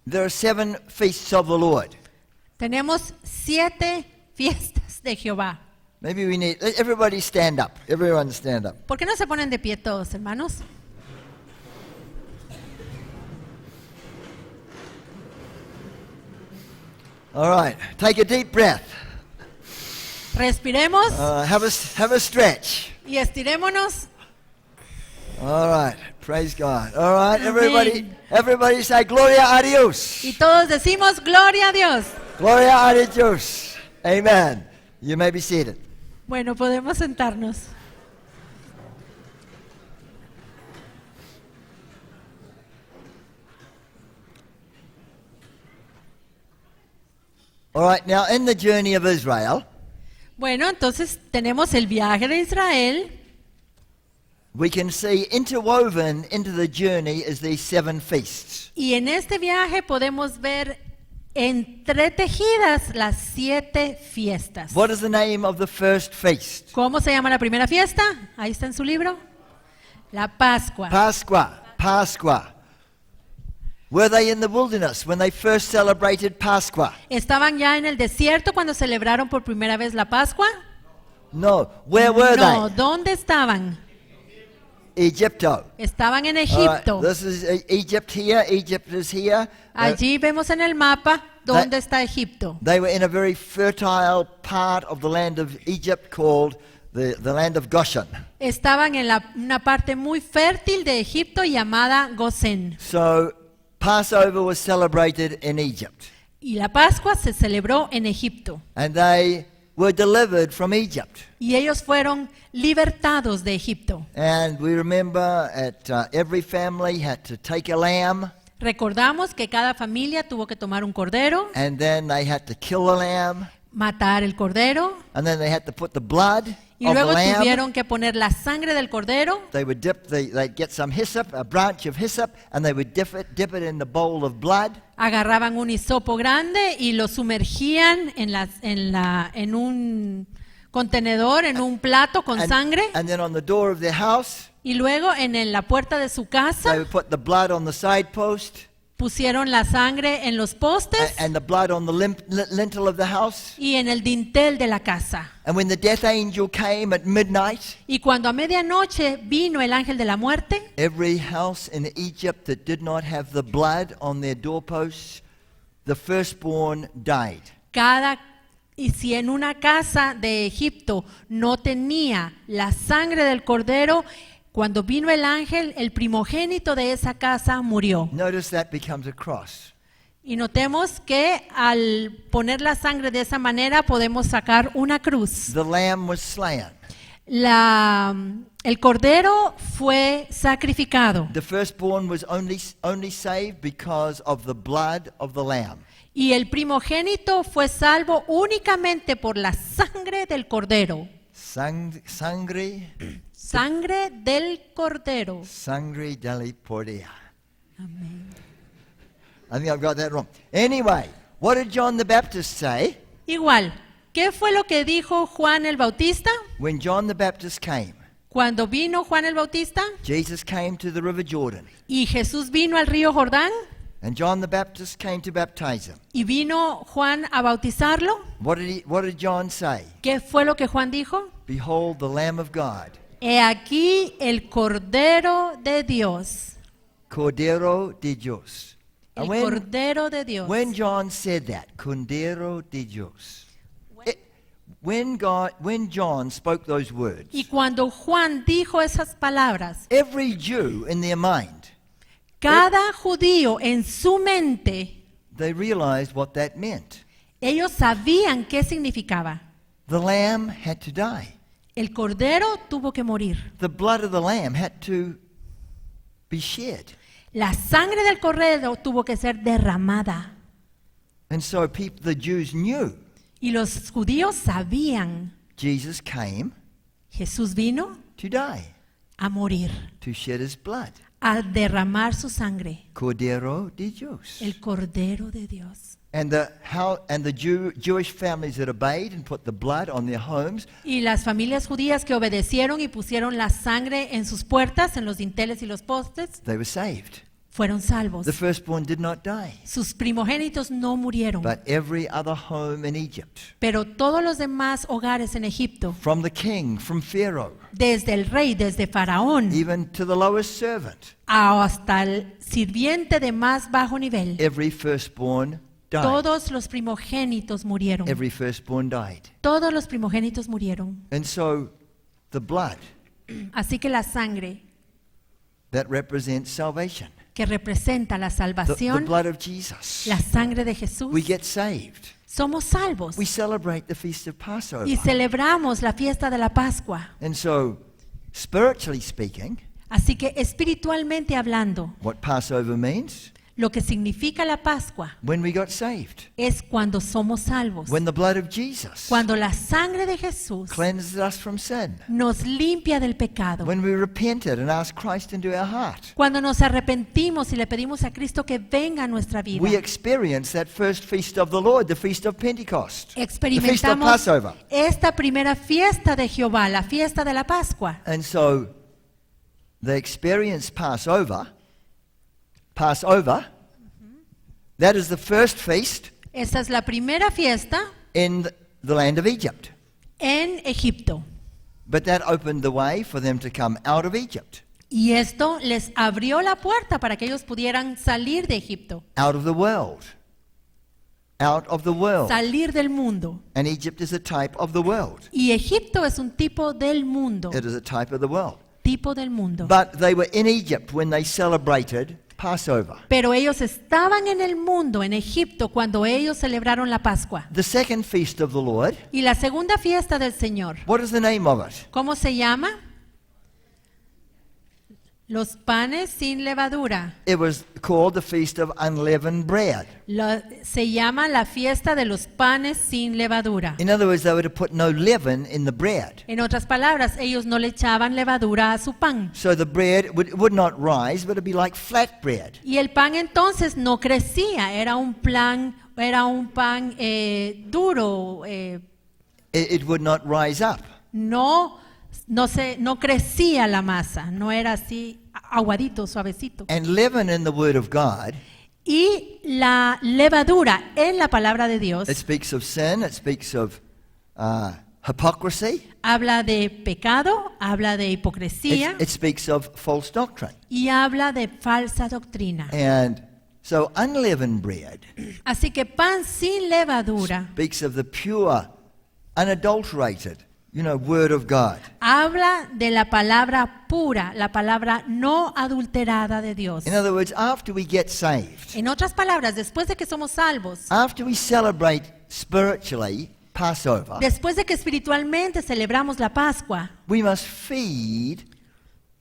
there are 7 feasts of the Lord. Tenemos 7 fiestas de Jehová. Maybe we need, everybody stand up. Everyone stand up. ¿Por qué no se ponen de pie todos, hermanos? All right, take a deep breath. Respiremos Have a stretch. y estirémonos. All right, praise God. All right, Amen. everybody say Gloria a Dios. Y todos decimos gloria a Dios. Gloria a Dios. Amen. You may be seated. Bueno, podemos sentarnos. All right, now in the journey of Israel, Bueno, entonces tenemos el viaje de Israel we can see interwoven into the journey is these 7 feasts. y en este viaje podemos ver entretejidas las 7 fiestas. What is the name of the first feast? ¿Cómo se llama la primera fiesta? Ahí está en su libro. La Pascua. Pascua. Were they in the wilderness when they first celebrated Pascua? ¿Estaban ya en el desierto cuando celebraron por primera vez la Pascua? No. Where were No, they? ¿dónde estaban? Egypto. Estaban en All right, Egipto. this is Egypt here. Egypt is here. Allí vemos en el mapa dónde está Egipto. They were in a very fertile part of the land of Egypt called the land of Goshen. Estaban en una parte muy fértil de Egipto llamada Gosén. So Passover was celebrated in Egypt. Y la Pascua se celebró en Egipto. And they were delivered from Egypt. Y ellos fueron libertados de Egipto. And we remember every family had to take a lamb, Recordamos que cada familia tuvo que tomar un cordero, and then they had to kill the lamb, matar el cordero, and then they had to put the blood y of the luego lamb. tuvieron que poner la sangre del cordero. They would they'd get some hyssop, a branch of hyssop, and they would dip it in the bowl of blood. Agarraban un hisopo grande y lo sumergían en un contenedor, en un plato con sangre, And then on the door of their house, y luego en la puerta de su they casa would put the blood on the side post pusieron la sangre en los postes and the blood on the lintel of the house. y en el dintel de la casa. And when the death angel came at midnight, Y cuando a medianoche vino el ángel de la muerte, every house in Egypt that did not have the blood on their doorposts, the firstborn died. y si en una casa de Egipto no tenía la sangre del cordero, cuando vino el ángel, el primogénito de esa casa murió. Notice that becomes a cross. Y notemos que al poner la sangre de esa manera podemos sacar una cruz. The lamb was slain. El cordero fue sacrificado The firstborn was only saved because of the blood of the lamb. y el primogénito fue salvo únicamente por la sangre del cordero. Sangre Sangre del cordero. della Portia. Amén. I think I've got that wrong. Anyway, what did John the Baptist say Igual, ¿qué fue lo que dijo Juan el Bautista? when John the Baptist came? Cuando vino Juan el Bautista Jesus came to the river Jordan, y Jesús vino al río Jordán and John the Baptist came to baptize him. y vino Juan a bautizarlo, What did John say? ¿qué fue lo que Juan dijo? Behold the Lamb of God, He aquí el Cordero de Dios. Cordero de Dios. El And Cordero de Dios. when John said that, Cordero de Dios, when John spoke those words, Y cuando Juan dijo esas palabras, every Jew in their mind, cada judío en su mente, they realized what that meant. ellos sabían qué significaba. The lamb had to die. El Cordero tuvo que morir. The blood of the lamb had to be shed. La sangre del Cordero tuvo que ser derramada. And so the Jews knew Y los judíos sabían, Jesus came Jesús vino to die, a morir, to shed his blood. a derramar su sangre. Cordero de Dios. El Cordero de Dios. And the Jewish families that obeyed and put the blood on their homes, Y las familias judías que obedecieron y pusieron la sangre en sus puertas, en los dinteles y los postes, they were saved. fueron salvos. The firstborn did not die. Sus primogénitos no murieron, But every other home in Egypt, pero todos los demás hogares en Egipto, from the king, from Pharaoh, desde el rey, desde Faraón, even to the lowest servant, hasta el sirviente de más bajo nivel, every firstborn died. todos los primogénitos murieron. Every firstborn died. Todos los primogénitos murieron. And so the blood Así que la sangre that represents salvation, que representa la the salvación, blood of Jesus, la sangre de Jesús, we get saved. somos salvos We celebrate the feast of Passover. y celebramos la fiesta de la Pascua. And so, spiritually speaking, Así que espiritualmente hablando, what Passover means, lo que significa la Pascua when we got saved, es cuando somos salvos, when the blood of Jesus cuando la sangre de Jesús cleanses us from sin, nos limpia del pecado, when we repented and asked Christ into our heart. cuando nos arrepentimos y le pedimos a Cristo que venga a nuestra vida. We experience that first feast of the Lord, the feast of Pentecost, the feast of Experimentamos Passover. esta primera fiesta de Jehová, la fiesta de la Pascua. And so, they experienced Passover That is the first feast Esta es la primera fiesta in the land of Egypt. en Egipto. But that opened the way for them to come out of Egypt, Y esto les abrió la puerta para que ellos pudieran salir de Egipto, out of the world. Out of the world. salir del mundo. And Egypt is a type of the world. Y Egipto es un tipo del mundo, It is a type of the world. tipo del mundo. But they were in Egypt when they celebrated Passover. Pero ellos estaban en el mundo, en Egipto, cuando ellos celebraron la Pascua. The second feast of the Lord, Y la segunda fiesta del Señor, what is the name of it? ¿cómo se llama? Los panes sin levadura. It was called the Feast of Unleavened Bread. Se llama la fiesta de los panes sin levadura. In other words, they were to put no leaven in the bread. En otras palabras, ellos no le echaban levadura a su pan. So the bread would not rise, but it'd be like flat bread. Y el pan entonces no crecía, era un pan duro, It would not rise up. no crecía la masa, no era así aguadito, suavecito. And leaven in the Word of God, Y la levadura en la palabra de Dios it speaks of sin, it speaks of hypocrisy, habla de pecado, habla de hipocresía it speaks of false doctrine. y habla de falsa doctrina. And so unleavened bread Así que pan sin levadura speaks of the pure, unadulterated, Word of God. habla de la palabra pura, la palabra no adulterada de Dios. In other words, after we get saved, En otras palabras, después de que somos salvos, after we celebrate spiritually Passover, después de que espiritualmente celebramos la Pascua, we must feed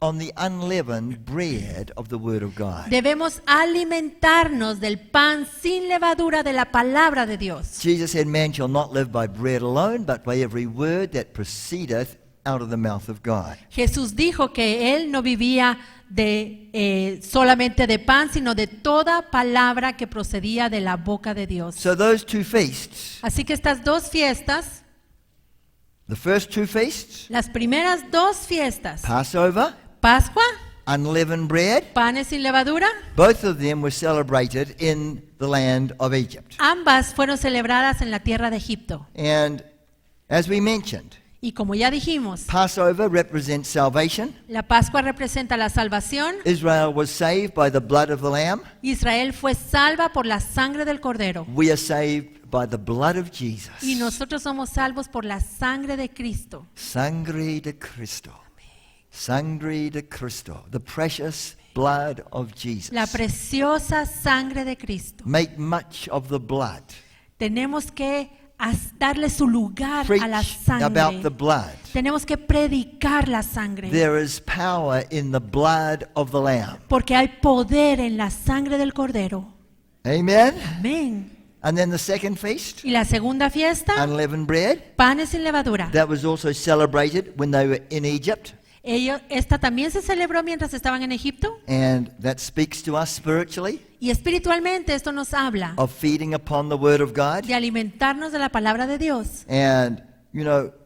on the unleavened bread of the Word of God. debemos alimentarnos del pan sin levadura de la palabra de Dios. Jesus said, man shall not live by bread alone, but by every word that proceedeth out of the mouth of God. Jesús dijo que él no vivía solamente de pan, sino de toda palabra que procedía de la boca de Dios. So those two feasts, Así que estas dos fiestas, the first two feasts, las primeras dos fiestas, Passover, Pascua, unleavened bread, panes sin levadura, both of them were celebrated in the land of Egypt. ambas fueron celebradas en la tierra de Egipto. And as we mentioned, Y como ya dijimos, Passover represents salvation. la Pascua representa la salvación. Israel was saved by the blood of the Lamb. Israel fue salva por la sangre del Cordero. We are saved by the blood of Jesus. Y nosotros somos salvos por la sangre de Cristo. Sangre de Cristo. Sangre de Cristo. The precious blood of Jesus. La preciosa sangre de Cristo. Make much of the blood. Tenemos que darle su lugar Preach a la about the sangre. blood. Tenemos que predicar la sangre. There is power in the blood of the Lamb. Porque hay poder en la sangre del Cordero. Amen. Amén. And then the second feast, Y la segunda fiesta, unleavened bread. panes sin levadura. That was also celebrated when they were in Egypt. Esta también se celebró mientras estaban en Egipto. And that speaks to us spiritually Y espiritualmente esto nos habla of feeding upon the Word of God. de alimentarnos de la palabra de Dios. And,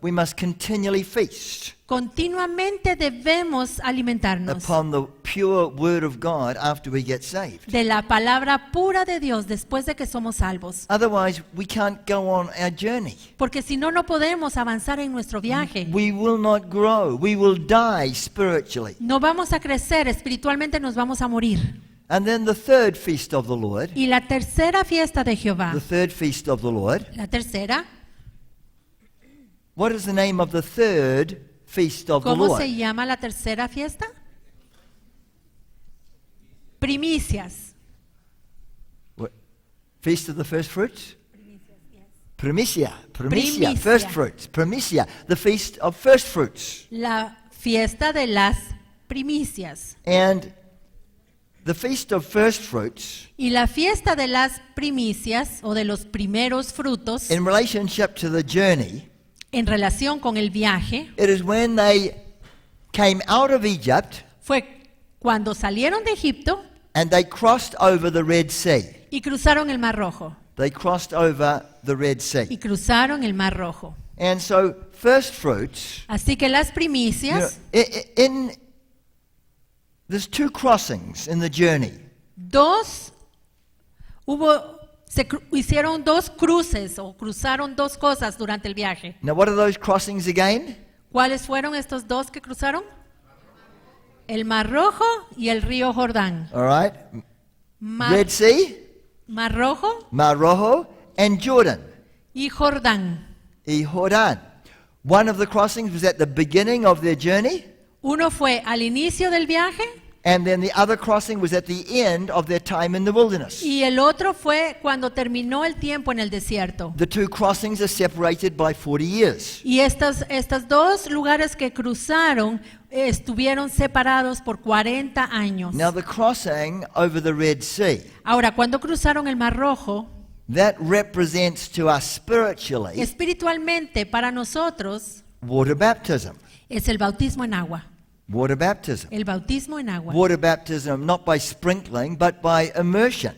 we must continually feast Continuamente debemos alimentarnos upon the pure Word of God after we get saved. de la palabra pura de Dios después de que somos salvos. Otherwise, we can't go on our journey. Porque si no, no podemos avanzar en nuestro viaje. We will not grow. We will die spiritually. No vamos a crecer, espiritualmente nos vamos a morir. And then the third feast of the Lord, Y la tercera fiesta de Jehová, the third feast of the Lord, la tercera, what is the name of the third feast of the ¿cómo Lord? se llama la tercera fiesta? Primicias. What? Feast of the first fruits? Primicia. Primicia. First fruits. Primicia. The feast of first fruits. La fiesta de las primicias. And the feast of first fruits, Y la fiesta de las primicias o de los primeros frutos, in relationship to the journey, en relación con el viaje, it is when they came out of Egypt fue cuando salieron de Egipto and they crossed over the Red Sea. y cruzaron el Mar Rojo. They crossed over the Red Sea. Y cruzaron el Mar Rojo. And so first fruits, Así que las primicias, there's two crossings in the journey. hicieron dos cruces o cruzaron dos cosas durante el viaje. Now, what are those crossings again? ¿Cuáles fueron estos dos que cruzaron? El Mar Rojo y el río Jordán. All right. Mar Red Sea, Rojo Mar Rojo, and Jordan. y Jordán. Y Jordan. One of the crossings was at the beginning of their journey, Uno fue al inicio del viaje and then the other crossing was at the end of their time in the wilderness. y el otro fue cuando terminó el tiempo en el desierto. The two crossings are separated by 40 years. Y estas dos lugares que cruzaron estuvieron separados por 40 años. Now, the crossing over the Red Sea, Ahora, cuando cruzaron el Mar Rojo, that represents to us spiritually espiritualmente para nosotros water baptism. es el bautismo en agua. Water baptism. El bautismo en agua. Water baptism not by sprinkling, but by immersion.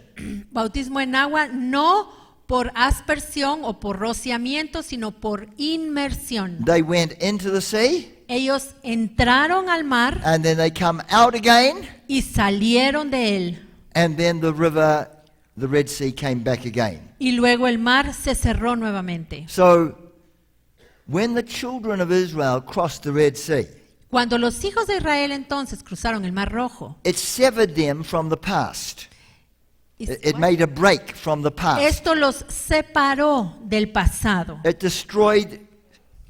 Bautismo en agua no por aspersión o por rociamiento, sino por inmersión. They went into the sea, Ellos entraron al mar and then they come out again, y salieron de él. and then the river, the Red Sea, came back again. Y luego el mar se cerró nuevamente. So, when the children of Israel crossed the Red Sea, Cuando los hijos de Israel entonces cruzaron el Mar Rojo, it severed them from the past. It made a break from the past. esto los separó del pasado. It destroyed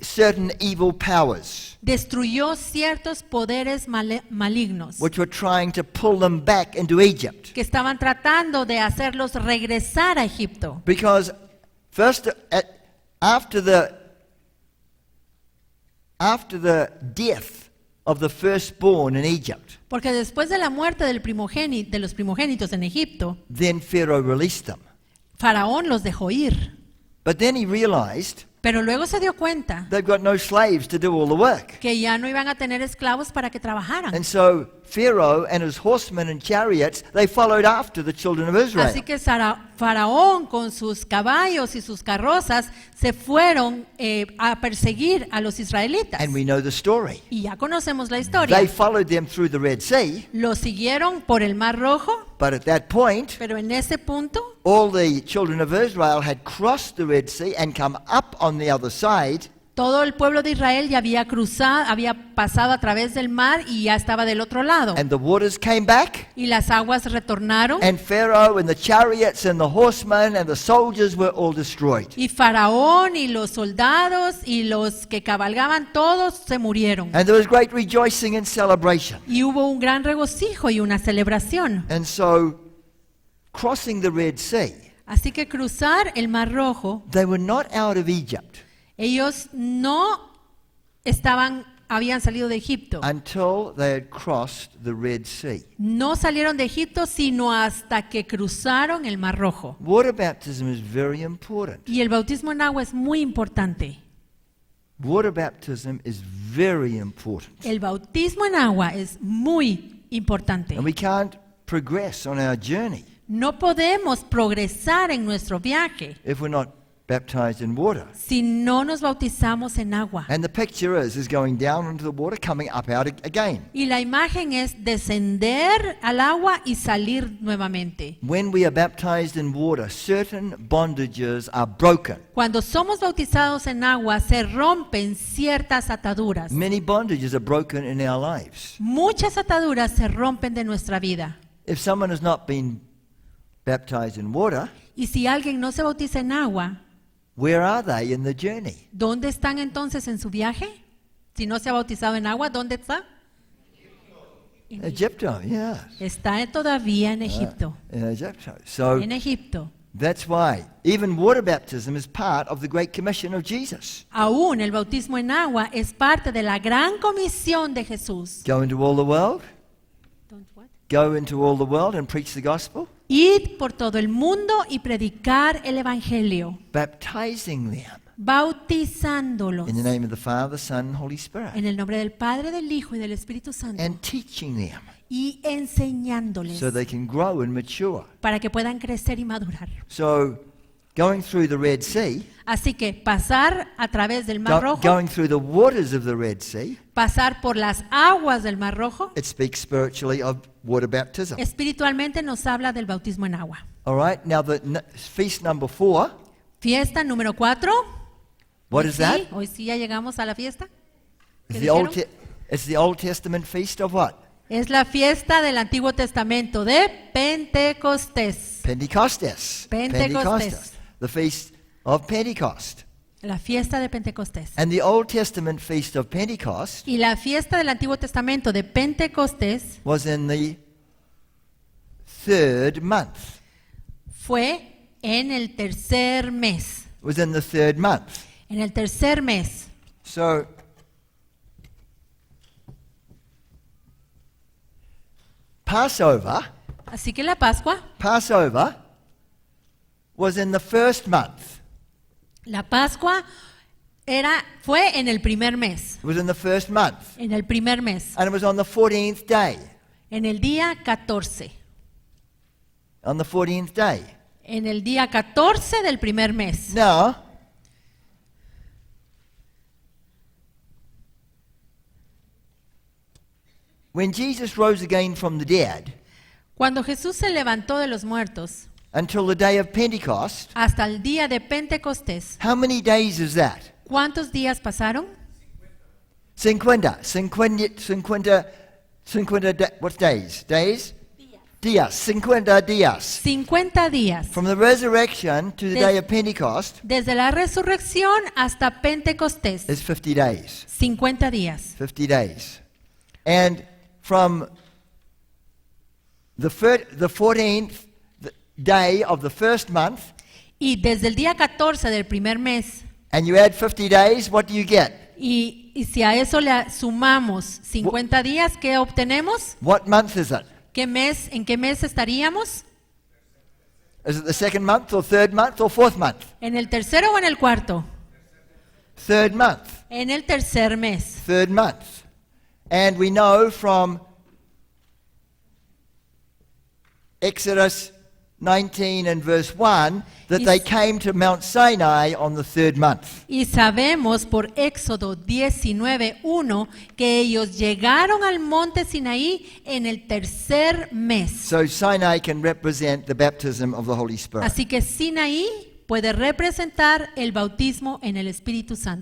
certain evil powers Destruyó ciertos poderes malignos which were trying to pull them back into Egypt. que estaban tratando de hacerlos regresar a Egipto. Because first, after the death of the firstborn in Egypt, Porque después de la muerte de los primogénitos en Egipto, then Pharaoh released them. Faraón los dejó ir. But then he realized Pero luego se dio cuenta they've got no slaves to do all the work. que ya no iban a tener esclavos para que trabajaran. And so Pharaoh and his horsemen and chariots, they followed after the children of Israel. Así que Faraón con sus caballos y sus carrozas se fueron a perseguir a los israelitas. And we know the story. Y ya conocemos la They historia. followed them through the Red Sea, Los siguieron por el Mar Rojo, but at that point, pero en ese punto all the children of Israel had crossed the Red Sea and come up on the other side, todo el pueblo de Israel ya había cruzado, había pasado a través del mar y ya estaba del otro lado. and the waters came back, Y las aguas retornaron and Pharaoh and the chariots and the horsemen and the soldiers were all destroyed. y Faraón y los soldados y los que cabalgaban todos se murieron. And there was great rejoicing and celebration. Y hubo un gran regocijo y una celebración. And so, crossing the Red Sea, Así que cruzar el Mar Rojo, they were not out of Egypt ellos no habían salido de Egipto. until they had crossed the Red Sea. No salieron de Egipto sino hasta que cruzaron el Mar Rojo. Water baptism is very important. Y el bautismo en agua es muy importante. Water baptism is very important. El bautismo en agua es muy importante. And we can't progress on our journey No podemos progresar en nuestro viaje if we're not baptized in water. si no nos bautizamos en agua. And the picture is going down into the water, coming up out again. Y la imagen es descender al agua y salir nuevamente. When we are baptized in water, certain bondages are broken. Cuando somos bautizados en agua se rompen ciertas ataduras. Many bondages are broken in our lives. Muchas ataduras se rompen de nuestra vida. If someone has not been baptized in water, Y si alguien no se bautiza en agua, where are they in the journey? ¿dónde están entonces en su viaje? Si no se ha bautizado en agua, ¿dónde está? Egypto, yes. Está todavía en Egipto. In Egypto. So En Egipto. that's why even water baptism is part of the Great Commission of Jesus. Aún el bautismo en agua es parte de la gran comisión de Jesús. Go into all the world. Go into all the world and preach the gospel, Id por todo el mundo y predicar el evangelio, baptizing them bautizándolos in the name of the Father, Son, and Holy Spirit, en el nombre del Padre, del Hijo y del Espíritu Santo and teaching them y enseñándoles so they can grow and mature. para que puedan crecer y madurar. So going through the Red Sea, Así que pasar a través del Mar Rojo, going through the waters of the Red Sea, pasar por las aguas del Mar Rojo, it speaks spiritually of water baptism. espiritualmente nos habla del bautismo en agua. All right, now the feast number 4, Fiesta número 4. what is that? Hoy sí ya llegamos a la fiesta. ¿Qué It's the, Old dijeron? it's the Old Testament feast of what? Es la fiesta del Antiguo Testamento de Pentecostés. Pentecostes. Pentecostes. The feast of Pentecost. La fiesta de Pentecostés. And the Old Testament feast of Pentecost Y la fiesta del Antiguo Testamento de Pentecostés was in the 3rd month. fue en el tercer mes. It was in the 3rd month. En el tercer mes. So, Passover Así que la Pascua, was in the 1st month. la Pascua fue en el primer mes. It was in the 1st month. En el primer mes. And it was on the 14th day. En el día 14. On the 14th day. En el día 14 del primer mes. Now, when Jesus rose again from the dead, Cuando Jesús se levantó de los muertos until the day of Pentecost, hasta el día de Pentecostés, how many days is that? ¿cuántos días pasaron? 50. What days? Days? Días. 50 días. 50 días. From the resurrection to the Des- day of Pentecost Desde la resurrección hasta Pentecostés. is 50 days. 50 días. 50 days. And from the 14th day of the 1st month, Y desde el día 14 del primer mes, and you add 50 days, what do you get? y si a eso le sumamos 50 días, ¿qué obtenemos? What month is it? ¿En qué mes estaríamos? Is it the 2nd month or 3rd month or 4th month? ¿En el tercero o en el cuarto? 3rd month. En el tercer mes. 3rd month. And we know from Exodus 19 and verse 1 that they came to Mount Sinai on the 3rd month. Y sabemos por Éxodo 19:1 que ellos llegaron al monte Sinaí en el tercer mes. So Sinai can represent the baptism of the Holy Spirit. Así que Sinaí puede representar el bautismo en el Espíritu Santo.